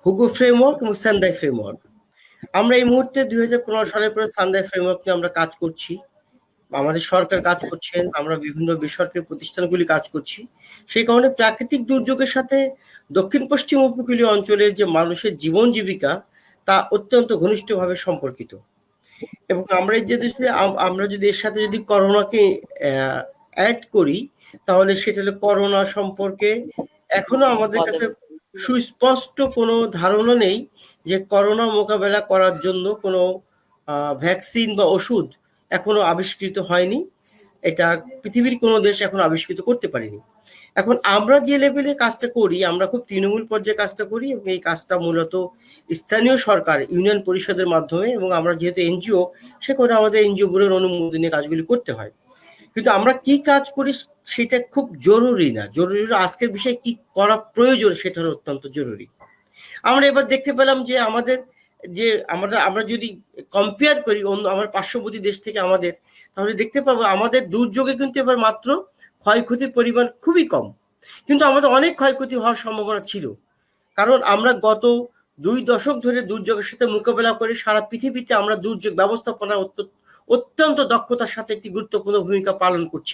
হুগো ফ্রেমওয়ার্ক এবং সেন্দাই ফ্রেমওয়ার্ক। আমরা এই মুহূর্তে ২০১৫ সালের পরে সেন্দাই ফ্রেমওয়ার্ক নিয়ে আমরা কাজ করছি। আমাদের সরকার কাজ করছেন, আমরা বিভিন্ন বেসরকারি প্রতিষ্ঠানগুলি কাজ করছি। সেই কারণে প্রাকৃতিক দুর্যোগের সাথে দক্ষিণ পশ্চিম উপকূলীয় অঞ্চলের যে মানুষের জীবন জীবিকা তা অত্যন্ত ঘনিষ্ঠভাবে সম্পর্কিত। এবং আমরা আমরা যদি এর সাথে যদি করোনাকে অ্যাড করি, তাহলে সেটা হলো করোনা সম্পর্কে এখনো আমাদের কাছে সুস্পষ্ট কোনো ধারণা নেই যে করোনা মোকাবেলা করার জন্য কোনো ভ্যাকসিন বা ওষুধ এখনো আবিষ্কৃত হয়নি। এটা পৃথিবীর কোনো দেশ এখনো আবিষ্কৃত করতে পারেনি। এখন আমরা যে লেভেলে কাজটা করি, আমরা খুব তৃণমূল পর্যায়ে কাজটা করি, এবং এই কাজটা মূলত স্থানীয় সরকার ইউনিয়ন পরিষদের মাধ্যমে, এবং আমরা যেহেতু এনজিও, সে করে আমাদের এনজিও গুলোর অনুমোদনে কাজগুলি করতে হয়। কিন্তু আমরা কি কাজ করি সেটা খুব জরুরি না, জরুরি হলো আজকের বিষয়ে কি করা প্রয়োজন, সেটা হলো অত্যন্ত জরুরি। আমরা এবার দেখতে পেলাম যে আমাদের যে আমরা যদি কম্পেয়ার করি অন্য আমার পার্শ্ববর্তী দেশ থেকে আমাদের, তাহলে দেখতে পাবো আমাদের দুর্যোগে কিন্তু এবার মাত্র ক্ষয়ক্ষতির পরিমাণ খুবই কম, কিন্তু আমাদের অনেক ক্ষয়ক্ষতি হওয়ার সম্ভাবনা ছিল। কারণ আমরা গত 2 দশক ধরে দুর্যোগের সাথে মোকাবেলা করে সারা পৃথিবীতে আমরা দুর্যোগ ব্যবস্থাপনা অত্যন্ত দক্ষতার সাথে একটি গুরুত্বপূর্ণ ভূমিকা পালন করছি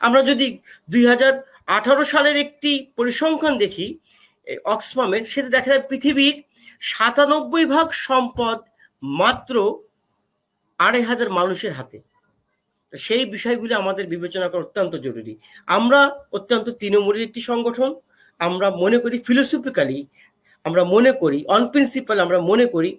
আমরা যদি 2018 সালের একটি পরিসংখ্যান দেখি অক্সফামের, সেটা দেখা যায় পৃথিবীর 97% সম্পদ মাত্র 2,500 মানুষের হাতে। সেই বিষয়গুলি আমাদের বিবেচনা করা অত্যন্ত জরুরি। আমরা অত্যন্ত তৃণমূলের একটি সংগঠন। আমরা মনে করি ফিলোসফিক্যালি, আমরা মনে করি অন প্রিন্সিপাল, আমরা মনে করি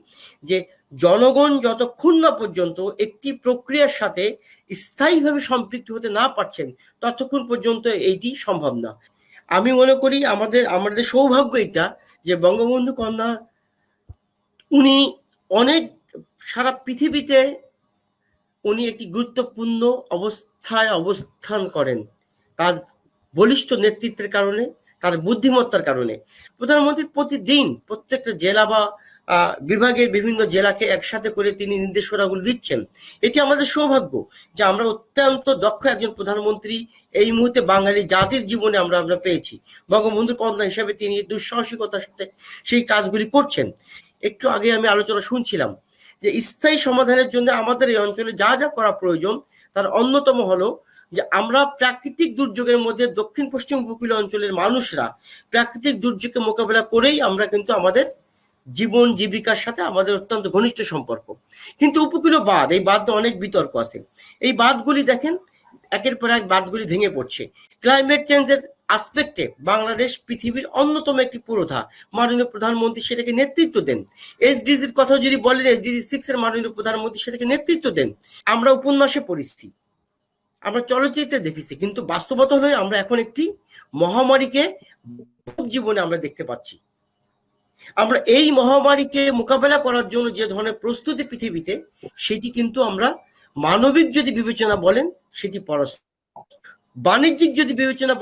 যে জনগণ যতক্ষণ না পর্যন্ত একটি প্রক্রিয়ার সাথে স্থায়ীভাবে সম্পৃক্ত হতে না পারছেন, ততক্ষণ পর্যন্ত এইটি সম্ভব না। আমি মনে করি আমাদের সৌভাগ্য এটা যে বঙ্গবন্ধু কন্যা উনি অনেক সারা পৃথিবীতে উনি একটি গুরুত্বপূর্ণ অবস্থায় অবস্থান করেন তার বলিষ্ঠ নেতৃত্বের কারণে, তার বুদ্ধিমত্তার কারণে। প্রধানমন্ত্রী প্রতিদিন প্রত্যেকটা জেলা বা বিভাগের বিভিন্ন জেলাকে একসাথে করে তিনি নির্দেশনাগুলো দিচ্ছেন। এটি আমাদের সৌভাগ্য যে আমরা অত্যন্ত দক্ষ একজন প্রধানমন্ত্রী এই মুহূর্তে বাঙালি জাতির জীবনে আমরা পেয়েছি। বঙ্গবন্ধুর কন্যা হিসেবে তিনি দুঃসাহসিকতার সাথে সেই কাজগুলি করছেন। একটু আগে আমি আলোচনা শুনছিলাম যে স্থায়ী সমাধানের জন্য আমাদের এই অঞ্চলে যা যা করা প্রয়োজন তার অন্যতম হলো যে আমরা প্রাকৃতিক দুর্যোগের মধ্যে দক্ষিণ পশ্চিম উপকূলীয় অঞ্চলের মানুষরা প্রাকৃতিক দুর্যোগকে মোকাবেলা করেই আমরা কিন্তু আমাদের জীবন জীবিকার সাথে আমাদের অত্যন্ত ঘনিষ্ঠ সম্পর্ক। কিন্তু উপকূলীয় বাঁধ, এই বাঁধে অনেক বিতর্ক আছে। এই বাঁধগুলি দেখেন একের পর এক বাঁধগুলি ভেঙে পড়ছে। ক্লাইমেট চেঞ্জের আসপেক্টে বাংলাদেশ পৃথিবীর অন্যতম একটি পুরোধা। মাননীয় প্রধানমন্ত্রী সেটাকে নেতৃত্ব দেন। এসডিজির কথা যদি বলেন, এসডিজি 6 এর মাননীয় প্রধানমন্ত্রী সেটাকে নেতৃত্ব দেন। আমরা উপন্যাসে পড়েছি, আমরা চলচ্চিত্রে দেখেছি, কিন্তু বাস্তবতা হলো আমরা এখন একটি মহামারীকে জীবনে আমরা দেখতে পাচ্ছি। আমরা এই মহামারীকে মোকাবেলা করার জন্য যে ধরনের প্রস্তুতি পৃথিবীতে, সেটি কিন্তু আমরা মানবিক যদি বিবেচনা বলেন সেটি পরস্পর, বাণিজ্যিক যদি বিবেচনা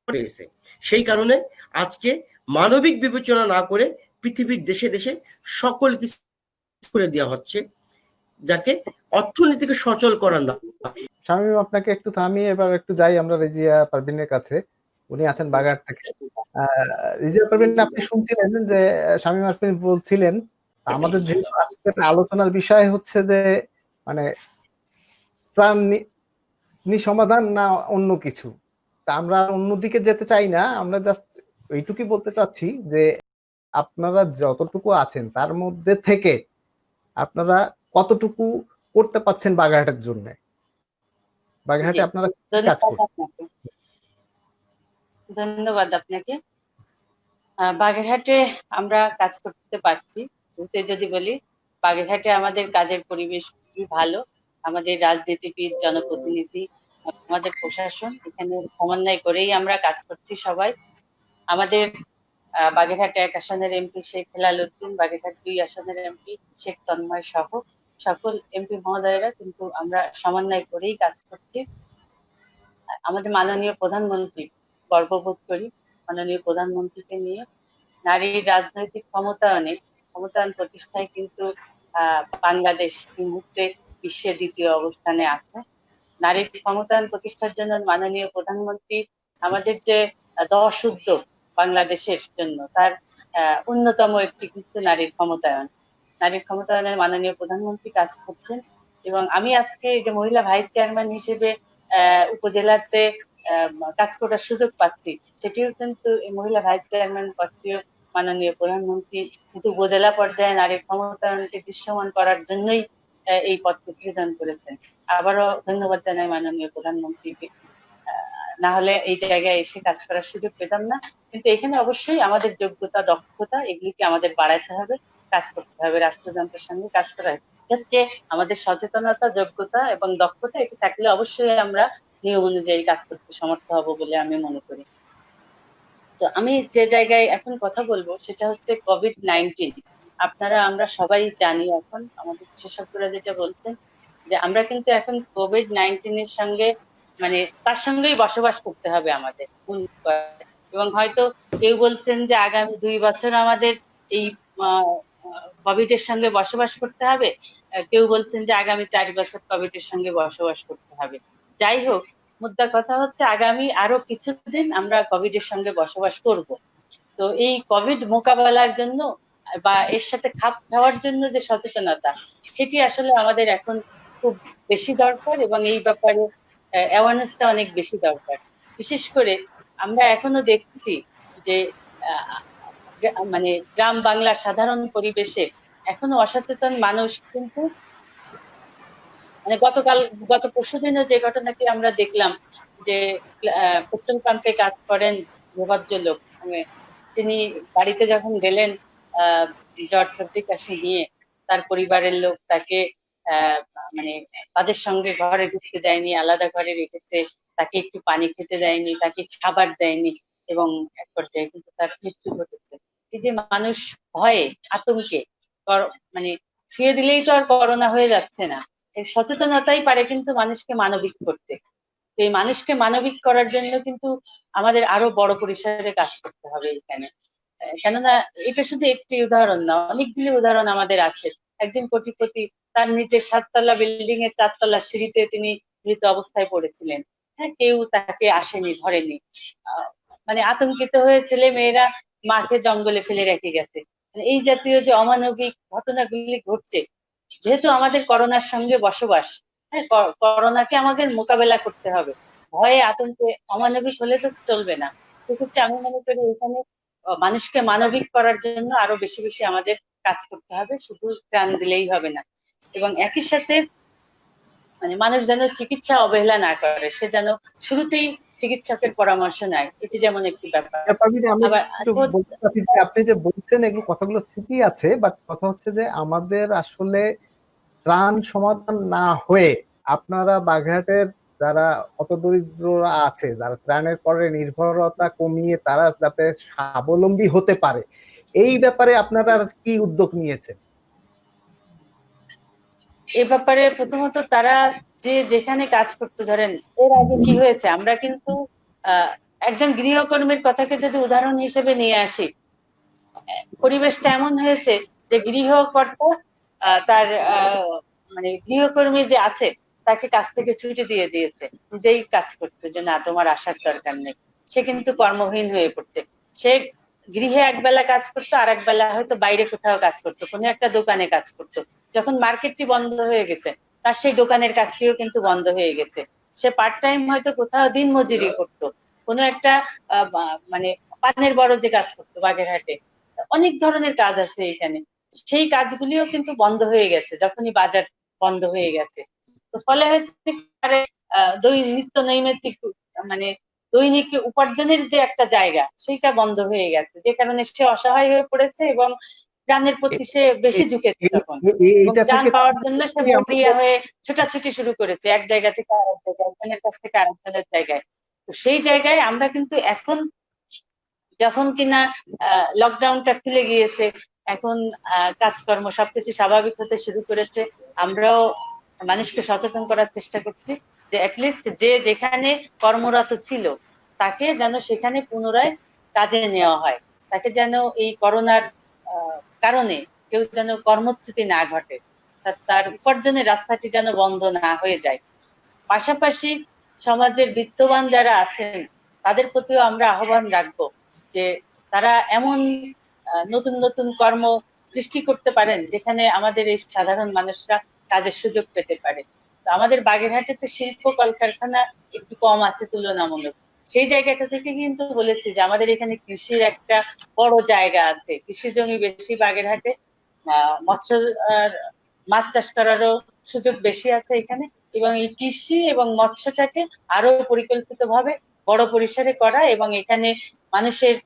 হয়েছে। সেই কারণে আজকে মানবিক বিবেচনা না করে পৃথিবীর দেশে দেশে সকল কিছু করে দেওয়া হচ্ছে, যাকে অর্থনীতিকে সচল করার না। শামীম, আপনাকে একটু থামিয়ে এবার একটু যাই আমরা রেজিয়া পারভিনের কাছে। উনি আছেন বাগেরহাট থেকে। রেজিয়া পারভিন, আপনি শুনছিলেন যে শামীম আরফিন বলছিলেন আমাদের যে আলোচনার বিষয় হচ্ছে যে মানে প্রাণ সমাধান না অন্য কিছু। তা আমরা অন্যদিকে যেতে চাই না, আমরা জাস্ট এইটুকুই বলতে চাচ্ছি যে আপনারা যতটুকু আছেন তার মধ্যে থেকে আপনারা কতটুকু করতে পাচ্ছেন বাগেরহাটের জন্য? বাগেরহাটে আপনারা কাজ করছেন? ধন্যবাদ আপনাকে। বাগেরহাটে আমরা কাজ করতে পারছি। যদি বলি, বাগেরহাটে আমাদের কাজের পরিবেশ খুবই ভালো। আমাদের রাজনীতিবিদ, জনপ্রতিনিধি, আমাদের প্রশাসন এখানে সমন্বয় করেই আমরা কাজ করছি সবাই। আমাদের বাগেরহাট 1 আসনের এমপি শেখ হেলাল উদ্দিন, বাগেরহাট 2 আসনের এমপি শেখ তন্ময় সহ সকল এমপি মহোদয়রা কিন্তু আমরা সমন্বয় করেই কাজ করছি। আমাদের মাননীয় প্রধানমন্ত্রী, গর্ববোধ করি মাননীয় প্রধানমন্ত্রীকে নিয়ে। নারীর রাজনৈতিক ক্ষমতায়ন প্রতিষ্ঠায় কিন্তু বাংলাদেশ এই মুহূর্তে বিশ্বের 2য় অবস্থানে আছে। নারীর ক্ষমতায়ন প্রতিষ্ঠার জন্য মাননীয় প্রধানমন্ত্রী আমাদের যে 10 উদ্যোগ বাংলাদেশের জন্য, তার অন্যতম একটি কিন্তু নারীর ক্ষমতায়নের মাননীয় প্রধানমন্ত্রী কাজ করছেন। এবং আমি আজকে এই যে মহিলা ভাইস চেয়ারম্যান হিসেবে উপজেলাতে কাজ করার সুযোগ পাচ্ছি, সেটিও কিন্তু এই মহিলা ভাইস চেয়ারম্যান পদটিও মাননীয় প্রধানমন্ত্রী কিন্তু উপজেলা পর্যায়ে নারীর ক্ষমতায়নকে দৃশ্যমান করার জন্যই এই পদটি সৃজন করেছেন। আবারও ধন্যবাদ জানাই মাননীয় প্রধানমন্ত্রীকে। না হলে এই জায়গায় এসে কাজ করার সুযোগ পেতাম না। কিন্তু এখানে অবশ্যই আমাদের যোগ্যতা, দক্ষতা এগুলিকে আমাদের বাড়াইতে হবে, কাজ করতে হবে, রাষ্ট্রযন্ত্রের সঙ্গে কাজ করার ক্ষেত্রে আমাদের সচেতনতা, যোগ্যতা এবং দক্ষতা এটি থাকলে অবশ্যই আমরা নিয়ম অনুযায়ী কাজ করতে সমর্থ হব বলে আমি মনে করি। তো আমি যে জায়গায় এখন কথা বলবো সেটা হচ্ছে COVID-19। আমরা সবাই জানি, এখন আমাদের বিশেষজ্ঞরা যেটা বলছেন যে আমরা কিন্তু এখন COVID-19 এর সঙ্গে মানে তার সঙ্গেই বসবাস করতে হবে আমাদের। এবং হয়তো কেউ বলছেন যে আগামী 2 বছর আমাদের এই কোভিড এর সঙ্গে বসবাস করতে হবে, কেউ বলছেন যে আগামী 4 বছর কোভিড এর সঙ্গে বসবাস করতে হবে। যাই হোক, মুদ্রা কথা হচ্ছে আগামী আরো কিছুদিন আমরা কোভিড এর সঙ্গে বসবাস করব। তো এই কোভিড মোকাবেলার জন্য বা এর সাথে খাপ খাওয়ার জন্য যে সচেতনতা, সেটি আসলে আমাদের এখন খুব বেশি দরকার এবং এই ব্যাপারে অ্যাওয়ারনেসটা অনেক বেশি দরকার। বিশেষ করে আমরা এখনো দেখছি যে মানে গ্রাম বাংলার সাধারণ পরিবেশে এখনো অসচেতন মানুষ কিন্তু মানে গত পরশুদিনও যে ঘটনাটি আমরা দেখলাম যে পেট্রোল পাম্পে কাজ করেন ভদ্রলোক, মানে তিনি বাড়িতে যখন গেলেন জ্বর সর্দি কাশি নিয়ে, তার পরিবারের লোক তাকে মানে তাদের সঙ্গে ঘরে ঢুকতে দেয়নি, আলাদা ঘরে রেখেছে, তাকে একটু পানি খেতে দেয়নি, তাকে খাবার দেয়নি এবং এক পর্যায়ে কিন্তু তার মৃত্যু ঘটেছে। এই যে মানুষ ভয়ে, আতঙ্কে মানে ছুঁয়ে দিলেই তো আর করোনা হয়ে যাচ্ছে না, এই সচেতনতাই পারে কিন্তু মানুষকে মানবিক করতে। এই মানুষকে মানবিক করার জন্য কিন্তু আমাদের আরো বড় পরিসরে কাজ করতে হবে এখানে। কেননা এটা শুধু একটি উদাহরণ না, অনেকগুলি উদাহরণ আমাদের আছে। একজন কোটিপতি তার নিচের 7 তলা বিল্ডিং এর 4 তলা সিঁড়িতে তিনি মৃত অবস্থায় পড়েছিলেন। হ্যাঁ, কেউ তাকে আসেনি, ধরেনি। মানে আতঙ্কিত হয়ে ছেলে মেয়েরা মাকে জঙ্গলে ফেলে রেখে গেছে। এই জাতীয় যে অমানবিক ঘটনাগুলি ঘটছে, যেহেতু আমাদের করোনার সঙ্গে বসবাস, হ্যাঁ, করোনাকে আমাদের মোকাবেলা করতে হবে। ভয়ে আতঙ্কে অমানবিক হলে তো চলবে না। সেক্ষেত্রে আমি মনে করি এখানে মানুষকে মানবিক করার জন্য আরো বেশি বেশি আমাদের কাজ করতে হবে, শুধু ত্রাণ দিলেই হবে না। এবং একই সাথে মানে মানুষ যেন চিকিৎসা অবহেলা না করে, সে যেন শুরুতেই চিকিৎসকের পরামর্শ নেয়, এটি যেমন একটি ব্যাপার। আপনি যে বলছেন এগুলো কথাগুলো ঠিকই আছে, বাট কথা হচ্ছে যে আমাদের আসলে ত্রাণ সমাধান না হয়ে আপনারা বাগেরহাটের যারা হতদরিদ্ররা আছে, যারা ত্রাণের পরে নির্ভরতা কমিয়ে তারা যাতে স্বাবলম্বী হতে পারে এই ব্যাপারে আপনারা কি উদ্যোগ নিয়েছেন? এ ব্যাপারে প্রথমত তারা যে যেখানে কাজ করতে, ধরেন এর আগে কি হয়েছে, আমরা কিন্তু আহ, একজন গৃহকর্মীর কথাকে যদি উদাহরণ হিসেবে নিয়ে আসি, পরিবেশটা এমন হয়েছে যে গৃহকর্তা তার মানে গৃহকর্মী যে আছে তাকে কাজ থেকে ছুটি দিয়ে দিয়েছে, নিজেই কাজ করছে যে না তোমার আসার দরকার নেই। সে কিন্তু কর্মহীন হয়ে পড়ছে। সে গৃহে একবেলা কাজ করতো, আর একবেলা হয়তো বাইরে কোথাও কাজ করতো, কোনো একটা দোকানে কাজ করতো। যখন মার্কেটটি বন্ধ হয়ে গেছে, তার সেই দোকানের কাজটিও কিন্তু বন্ধ হয়ে গেছে। সে পার্ট টাইম হয়তো কোথাও দিন মজুরি করতো, কোনো একটা মানে পানের বড় যে কাজ করতো বাগেরহাটে। অনেক ধরনের কাজ আছে এখানে, সেই কাজগুলিও কিন্তু বন্ধ হয়ে গেছে যখনই বাজার বন্ধ হয়ে গেছে। তো ফলে হচ্ছে নিত্য নৈমিত্তিক মানে দৈনিক উপার্জনের যে একটা জায়গা, সেইটা বন্ধ হয়ে গেছে, যে কারণে সে অসহায় হয়ে পড়েছে এবং ত্রাণের প্রতি সে বেশি ঝুঁকেছে তখন। এবং এইটা ত্রাণ থেকে পাওয়ার জন্য সে মরিয়া হয়ে ছোটাছুটি শুরু করেছে এক জায়গা থেকে আরেক জায়গায়, একজনের কাছ থেকে আরেকজনের জায়গায়। তো সেই জায়গায় আমরা কিন্তু এখন, যখন কিনা লকডাউনটা খুলে গিয়েছে, এখন কাজকর্ম সবকিছু স্বাভাবিক হতে শুরু করেছে, আমরাও মানুষকে সচেতন করার চেষ্টা করছি যে অ্যাটলিস্ট যে যেখানে কর্মরত ছিল তাকে যেন সেখানে পুনরায় কাজে নেওয়া হয়, তাকে যেন এই করোনার কারণে কেউ যেন কর্মচ্যুতি না ঘটে, তার উপার্জনের রাস্তাটি যেন বন্ধ না হয়ে যায়। পাশাপাশি সমাজের বিত্তবান যারা আছেন তাদের প্রতিও আমরা আহ্বান রাখবো যে তারা এমন নতুন নতুন কর্ম সৃষ্টি করতে পারেন যেখানে আমাদের এই সাধারণ মানুষরা কাজের সুযোগ পেতে পারে। তো আমাদের বাগেরহাটে তো শিল্প কলকারখানা একটু কম আছে তুলনামূলক, সেই জায়গাটা থেকে কিন্তু বলেছি যে আমাদের এখানে কৃষির একটা বড় জায়গা আছে, কৃষি জমি বেশি বাগেরহাটে। মৎস্য মাছ চাষ করারও সুযোগ বেশি আছে এখানে, এবং এই কৃষি এবং মৎস্যটাকে আরো পরিকল্পিতভাবে বড় পরিসরে করা এবং এখানে মানুষের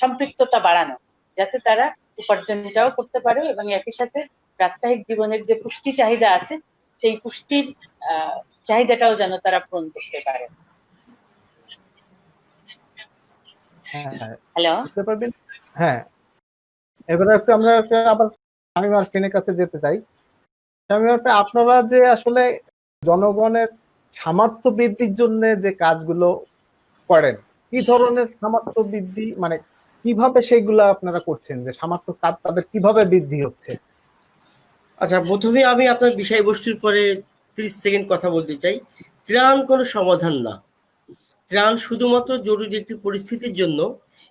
সম্পৃক্ততা বাড়ানো, যাতে তারা উপার্জনটাও করতে পারে এবং একই সাথে প্রাত্যহিক জীবনের যে পুষ্টি চাহিদা আছে সেই পুষ্টির চাহিদাটাও যেন তারা পূরণ করতে পারে। হ্যাঁ, হ্যালো, বুঝতে পারবেন। হ্যাঁ, এবারে আমরা আবার শামীম আরফিনের কাছে যেতে চাই। শামীম আরফিন, আপনারা যে আসলে জনগণের সামর্থ্য বৃদ্ধির জন্য যে কাজগুলো করেন, কি ধরনের সামর্থ্য বৃদ্ধি, মানে কিভাবে সেগুলো আপনারা করছেন, যে সামর্থ্য তাদের কিভাবে বৃদ্ধি হচ্ছে? আচ্ছা, প্রথমে আমি আপনার বিষয়বস্তুর পরে 30 সেকেন্ড কথা বলতে চাই। ত্রাণ কোনো সমাধান না, ত্রাণ শুধুমাত্র জরুরি একটি পরিস্থিতির জন্য।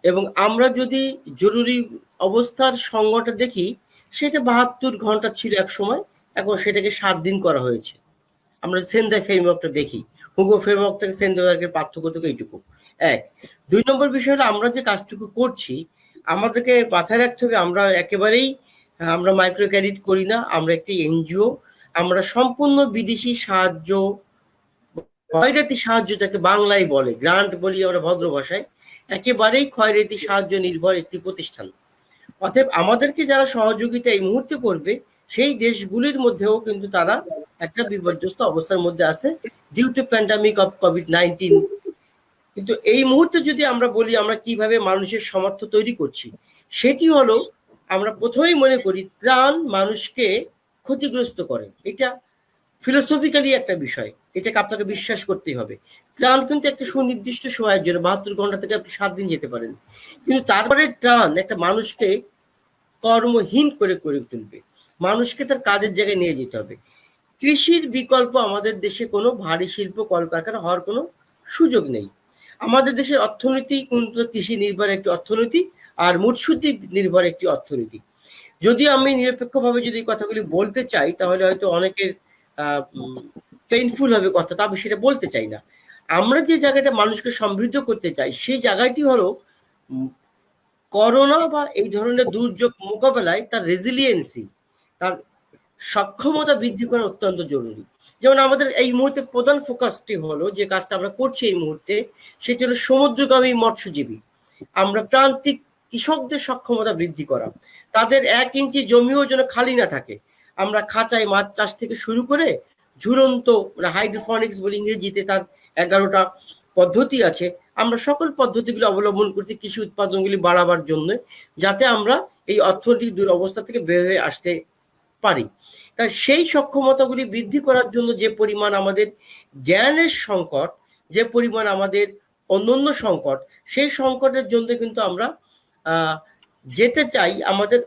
এবং আমরা যদি জরুরি অবস্থার সংজ্ঞাটা দেখি, সেটা 72 ঘন্টা ছিল এক সময়, এখন সেটাকে 7 দিন করা হয়েছে। আমরা সেন্দাই ফ্রেমওয়ার্কটা দেখি, হুগো ফ্রেমওয়ার্ক থেকে সেন্দাইয়ের পার্থক্য থেকে এইটুকু এক। 2 নম্বর বিষয় হলো আমরা যে কাজটুকু করছি, আমাদেরকে মাথায় রাখতে হবে আমরা মাইক্রো ক্রেডিট করি না, আমরা একটি এনজিও। আমরা সম্পূর্ণ বিদেশি সাহায্য, খয়রাতি সাহায্য যাকে বাংলায় বলে, গ্রান্ট বলি আমরা ভদ্র ভাষায়, একেবারেই খয়রাতি সাহায্য নির্ভর একটি প্রতিষ্ঠান। অতএব আমাদেরকে যারা সহযোগিতা এই মুহূর্তে করবে, সেই দেশগুলির মধ্যেও কিন্তু তারা একটা বিপর্যস্ত অবস্থার মধ্যে আছে ডিউ টু প্যান্ডামিক অফ কোভিড-19। কিন্তু এই মুহূর্তে যদি আমরা বলি আমরা কিভাবে মানুষের সামর্থ্য তৈরি করছি, সেটি হলো আমরা প্রথমেই মনে করি ত্রাণ মানুষকে ক্ষতিগ্রস্ত করে। এটা ফিলোসফিক্যালি একটা বিষয়, এটাকে আপনাকে বিশ্বাস করতেই হবে। ত্রাণ কিন্তু একটা সুনির্দিষ্ট সময়ের জন্য, 72 ঘন্টা থেকে আপনি 7 দিন যেতে পারেন, কিন্তু তারপরে ত্রাণ একটা মানুষকে কর্মহীন করে তুলবে, মানুষকে তার কাজের জায়গায় নিয়ে যেতে হবে। কৃষির বিকল্প আমাদের দেশে কোনো ভারী শিল্প কলকারখানা হওয়ার কোনো সুযোগ নেই। আমাদের দেশের অর্থনীতি কিন্তু কৃষি নির্ভর একটি অর্থনীতি, আর মূল্যস্ফীতি নির্ভর একটি অর্থনীতি। যদি আমি নিরপেক্ষভাবে যদি কথাগুলি বলতে চাই, তাহলে হয়তো অনেকের পেইনফুল হবে কথাটা, আমি সেটা বলতে চাই না। আমরা যে জায়গাটা মানুষকে সমৃদ্ধ করতে চাই, সেই জায়গাটি হলো করোনা বা এই ধরনের দুর্যোগ মোকাবেলায় তার রেজিলিয়েন্সি, তার সক্ষমতা বৃদ্ধি করা অত্যন্ত জরুরি। যেমন আমাদের এই মুহূর্তে প্রধান ফোকাসটি হলো, যে কাজটা আমরা করছি এই মুহূর্তে, সেটি হলো সমুদ্রগামী মৎস্যজীবী। আমরা প্রান্তিক কৃষকদের সক্ষমতা বৃদ্ধি করা, তাদের 1 ইঞ্চি জমিও যেন খালি না থাকে। আমরা খাঁচায় মাছ চাষ থেকে শুরু করে ঝুলন্ত হাইড্রোফনিক্স বলি ইংরেজিতে, তার 11টা পদ্ধতি আছে, আমরা সকল পদ্ধতিগুলো অবলম্বন করছি কৃষি উৎপাদনগুলি বাড়াবার জন্য, যাতে আমরা এই অর্থনৈতিক দুরবস্থা থেকে বের হয়ে আসতে পারি। তাই সেই সক্ষমতাগুলি বৃদ্ধি করার জন্য যে পরিমাণ আমাদের জ্ঞানের সংকট, যে পরিমাণ আমাদের অন্যান্য সংকট, সেই সংকটের জন্য কিন্তু আমরা যেতে চাই আমাদের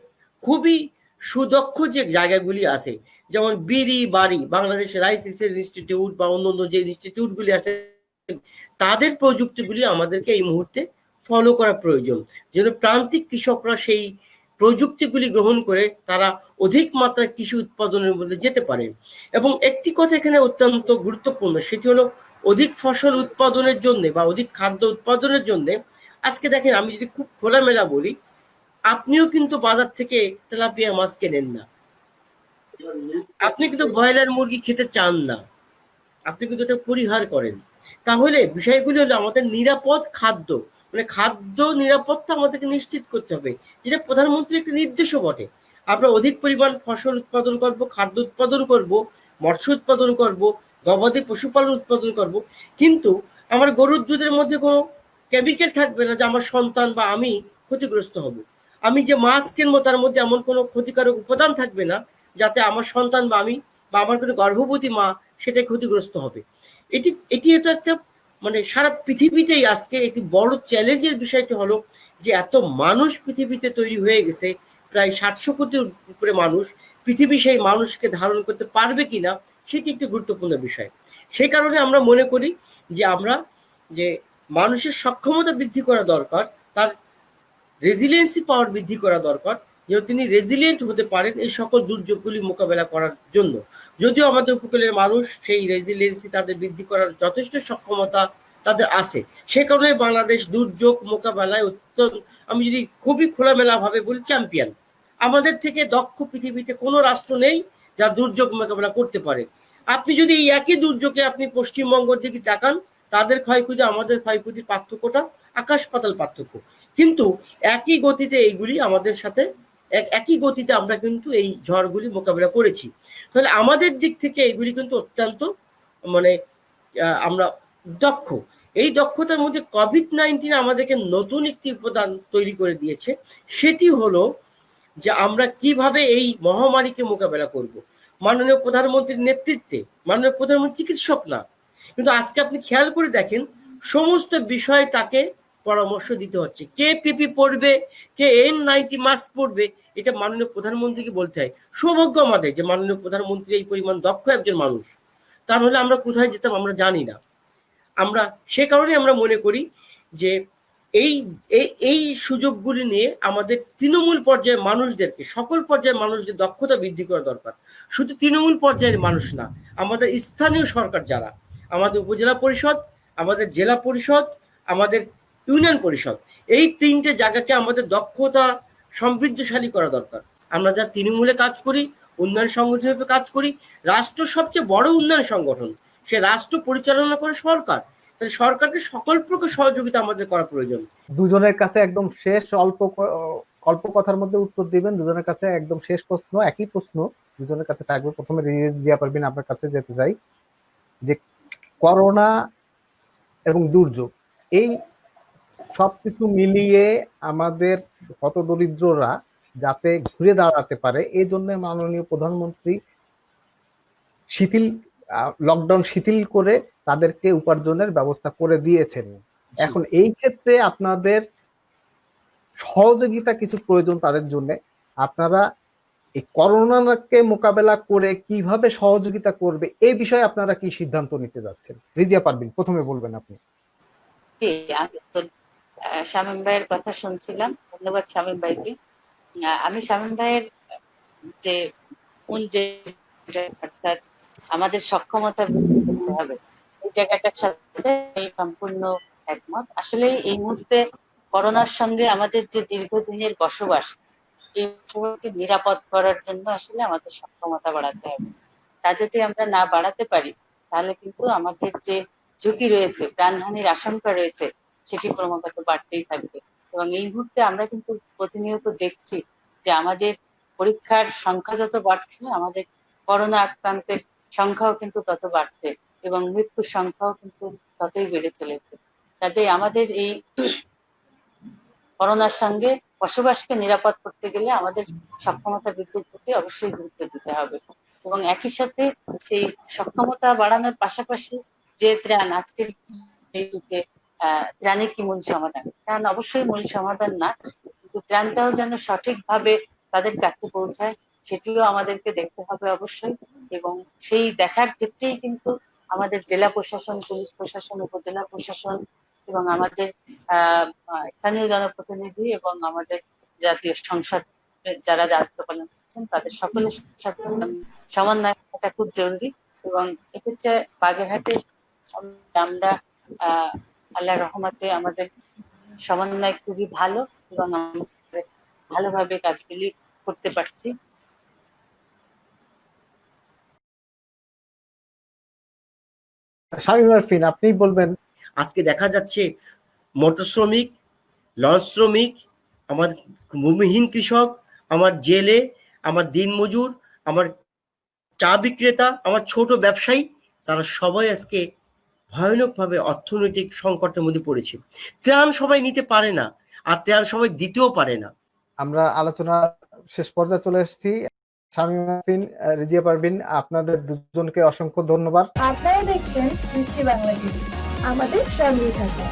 খুবই সুদক্ষ যে জায়গাগুলি আছে, যেমন বিড়ি বাড়ি বাংলাদেশ রাইস রিসার্চ ইনস্টিটিউট বা অন্যান্য যে ইনস্টিটিউটগুলি আছে, তাদের প্রযুক্তিগুলি আমাদেরকে এই মুহূর্তে ফলো করা প্রয়োজন, যেন প্রান্তিক কৃষকরা সেই প্রযুক্তিগুলি গ্রহণ করে তারা অধিক মাত্রায় কৃষি উৎপাদনের মধ্যে যেতে পারে। এবং একটি কথা এখানে অত্যন্ত গুরুত্বপূর্ণ, সেটি হলো অধিক ফসল উৎপাদনের জন্য বা অধিক খাদ্য উৎপাদনের জন্য আজকে দেখেন, আমি যদি খুব খোলামেলা বলি, আপনিও কিন্তু বাজার থেকে তেলাপিয়া মাছ কেনেন না, আপনি কিন্তু ব্রয়লার মুরগি খেতে চান না, আপনি কিন্তু এটা পরিহার করেন। তাহলে বিষয়গুলি হলো আমাদের নিরাপদ খাদ্য, মানে খাদ্য নিরাপত্তা আমাদেরকে নিশ্চিত করতে হবে, যেটা প্রধানমন্ত্রীর একটি নির্দেশও বটে। আমরা অধিক পরিমাণ ফসল উৎপাদন করব, খাদ্য উৎপাদন করব, মৎস্য উৎপাদন করব, গবাদি পশুপালন উৎপাদন করব, কিন্তু আমার গরুর দুধের মধ্যে কোনো কেমিক্যাল থাকবে না যে আমার সন্তান বা আমি ক্ষতিগ্রস্ত হব। আমি যে মাছ কিনবো তার মধ্যে এমন কোনো ক্ষতিকারক উপাদান থাকবে না যাতে আমার সন্তান বা আমি বা আমার কোনো গর্ভবতী মা সেটা ক্ষতিগ্রস্ত হবে। এটি এটা একটা মানে সারা পৃথিবীতেই আজকে একটি বড় চ্যালেঞ্জের বিষয়টি হলো যে এত মানুষ পৃথিবীতে তৈরি হয়ে গেছে, প্রায় 700 কোটির উপরে মানুষ, পৃথিবী সেই মানুষকে ধারণ করতে পারবে কিনা সেটি একটি গুরুত্বপূর্ণ বিষয়। সেই কারণে আমরা মনে করি যে আমরা যে মানুষের সক্ষমতা বৃদ্ধি করা দরকার, তার রেজিলিয়েন্সি পাওয়ার বৃদ্ধি করা দরকার, যেন তিনি রেজিলিয়েন্ট হতে পারেন এই সকল দুর্যোগগুলি মোকাবেলা করার জন্য। যদিও আমাদের উপকূলের মানুষ সেই রেজিলিয়েন্সি তাদের বৃদ্ধি করার যথেষ্ট সক্ষমতা তাদের আছে, সে কারণে বাংলাদেশ দুর্যোগ মোকাবেলায় অত্যন্ত, আমি যদি খুবই খোলামেলা ভাবে বলি, চ্যাম্পিয়ন। আমাদের থেকে দক্ষ পৃথিবীতে কোনো রাষ্ট্র নেই যা দুর্যোগ মোকাবেলা করতে পারে। আপনি যদি এই একই দুর্যোগে আপনি পশ্চিমবঙ্গের দিকে তাকান, তাদের ক্ষয়ক্ষতি আমাদের ক্ষয়ক্ষতির পার্থক্যটা আকাশ পাতাল পার্থক্য, কিন্তু একই গতিতে এইগুলি আমাদের সাথে একই গতিতে আমরা কিন্তু এই ঝড়গুলি মোকাবিলা করেছি। তাহলে আমাদের দিক থেকে এইগুলি কিন্তু অত্যন্ত মানে আমরা দক্ষ। এই দক্ষতার মধ্যে কোভিড-19 আমাদেরকে নতুন একটি উপাদান তৈরি করে দিয়েছে, সেটি হলো যে আমরা কিভাবে এই মহামারীকে মোকাবেলা করব। মাননীয় প্রধানমন্ত্রীর নেতৃত্বে, মাননীয় প্রধানমন্ত্রী চিকিৎসক না, কিন্তু আজকে আপনি খেয়াল করে দেখেন সমস্ত বিষয় তাকে পরামর্শ দিতে হচ্ছে, কে পিপি পড়বে, কে N90 মাস্ক পড়বে, এটা মাননীয় প্রধানমন্ত্রীকে বলতে হয়। সৌভাগ্য আমাদের যে মাননীয় প্রধানমন্ত্রী এই পরিমাণ দক্ষ একজন মানুষ, তা নাহলে আমরা কোথায় যেতাম আমরা জানি না। আমরা সে কারণে আমরা মনে করি যে এই এই সুযোগগুলি নিয়ে আমাদের তৃণমূল পর্যায়ের মানুষদেরকে, সকল পর্যায়ের মানুষদের দক্ষতা বৃদ্ধি করা দরকার। শুধু তৃণমূল পর্যায়ের মানুষ না, আমাদের স্থানীয় সরকার যারা, আমাদের উপজেলা পরিষদ, আমাদের জেলা পরিষদ, আমাদের ইউনিয়ন পরিষদ, এই তিনটে জায়গাকে আমাদের দক্ষতা সমৃদ্ধশালী করা দরকার। আমরা যা তৃণমূলে কাজ করি, উন্নয়ন সংগঠন হিসেবে কাজ করি, রাষ্ট্র সবচেয়ে বড় উন্নয়ন সংগঠন, সে রাষ্ট্র পরিচালনা করে সরকার, তাহলে সরকারকে সকল প্রকার সহযোগিতা আমাদের করা প্রয়োজন। দুজনের কাছে একদম শেষ অল্প কথার মধ্যে উত্তর দিবেন। দুজনের কাছে একদম শেষ প্রশ্ন, একই প্রশ্ন দুজনের কাছে থাকবে। প্রথমে জিয়া পারবেন, আপনার কাছে যেতে চাই যে করোনা এবং দুর্যোগ, এই সবকিছু মিলিয়ে আমাদের হতদরিদ্ররা যাতে ঘুরে দাঁড়াতে পারে, এই জন্য মাননীয় প্রধানমন্ত্রী লকডাউন শিথিল করে তাদেরকে উপার্জনের ব্যবস্থা করে দিয়েছেন। এখন এই ক্ষেত্রে আপনাদের সহযোগিতা কিছু প্রয়োজন তাদের জন্য। আপনারা এই করোনাকে মোকাবেলা করে কিভাবে সহযোগিতা করবে এই বিষয়ে আপনারা কি সিদ্ধান্ত নিতে যাচ্ছেন? রিজিয়া পারভিন, প্রথমে বলবেন আপনি। আমি শামীম ভাইয়ের কথা শুনছিলাম, ধন্যবাদ শামীম ভাইকে। আমি শামীম ভাইয়ের যে মূল যে অর্থাৎ আমাদের সক্ষমতা বৃদ্ধি করতে হবে এই জায়গাটার সাথে সম্পূর্ণ একমত। আসলে এই মুহূর্তে করোনার সঙ্গে আমাদের যে দীর্ঘদিনের বসবাস, এই বসবাসকে নিরাপদ করার জন্য আসলে আমাদের সক্ষমতা বাড়াতে হবে। তা যদি আমরা না বাড়াতে পারি তাহলে কিন্তু আমাদের যে ঝুঁকি রয়েছে, প্রাণহানির আশঙ্কা রয়েছে, সেটি ক্রমাগত বাড়তেই থাকবে। এবং এই মুহূর্তে আমরা কিন্তু প্রতিনিয়ত দেখছি যে আমাদের পরীক্ষার সংখ্যা যত বাড়ছে, আমাদের করোনা আক্রান্তের সংখ্যাও কিন্তু তত বাড়ছে এবং মৃত্যুর সংখ্যাও কিন্তু ততই বেড়ে চলেছে। কাজেই আমাদের এই করোনার সঙ্গে বসবাসকে নিরাপদ করতে গেলে আমাদের সক্ষমতা বৃদ্ধির প্রতি অবশ্যই গুরুত্ব দিতে হবে, এবং একই সাথে সেই সক্ষমতা বাড়ানোর পাশাপাশি যে ত্রাণ আজকের এই যুগে ত্রাণই কি মূল সমাধান? ত্রাণ অবশ্যই মূল সমাধান না, কিন্তু ত্রাণটাও যেন সঠিকভাবে তাদের কাছে পৌঁছায় সেটিও আমাদেরকে দেখতে হবে অবশ্যই। এবং সেই দেখার ক্ষেত্রেই কিন্তু আমাদের জেলা প্রশাসন, পুলিশ প্রশাসন, উপজেলা প্রশাসন এবং আমাদের স্থানীয় জনপ্রতিনিধি এবং আমাদের জাতীয় সংসদ যারা দায়িত্ব পালন করছেন তাদের সকলের সাথে সমন্বয় থাকা খুব জরুরি। এবং এক্ষেত্রে বাগেরহাটে আমরা আল্লাহর রহমতে আমাদের সমন্বয় খুবই ভালো এবং আমরা ভালোভাবে কাজগুলি করতে পারছি। শামীম আরফিন, আপনি বলবেন। আজকে দেখা যাচ্ছে মোটর শ্রমিক, লঞ্চ শ্রমিক, আমার ভূমিহীন কৃষক, আমার জেলে, আমার দিনমজুর, আমার চা বিক্রেতা, আমার ছোট ব্যবসায়ী, তারা সবাই আজকে ভয়ানকভাবে অর্থনৈতিক সংকটের মধ্যে পড়েছে। ত্রাণ সবাই নিতে পারে না, আর ত্রাণ সবাই দিতেও পারে না। আমরা আলোচনা শেষ পর্যায়ে চলে এসেছি। শামীম আরফিন, রিজিয়া পারভিন, আপনাদের দুজনকে অসংখ্য ধন্যবাদ। আপনারা দেখছেন বৃষ্টি বাংলা টিভি, আমাদের সঙ্গেই থাকুন।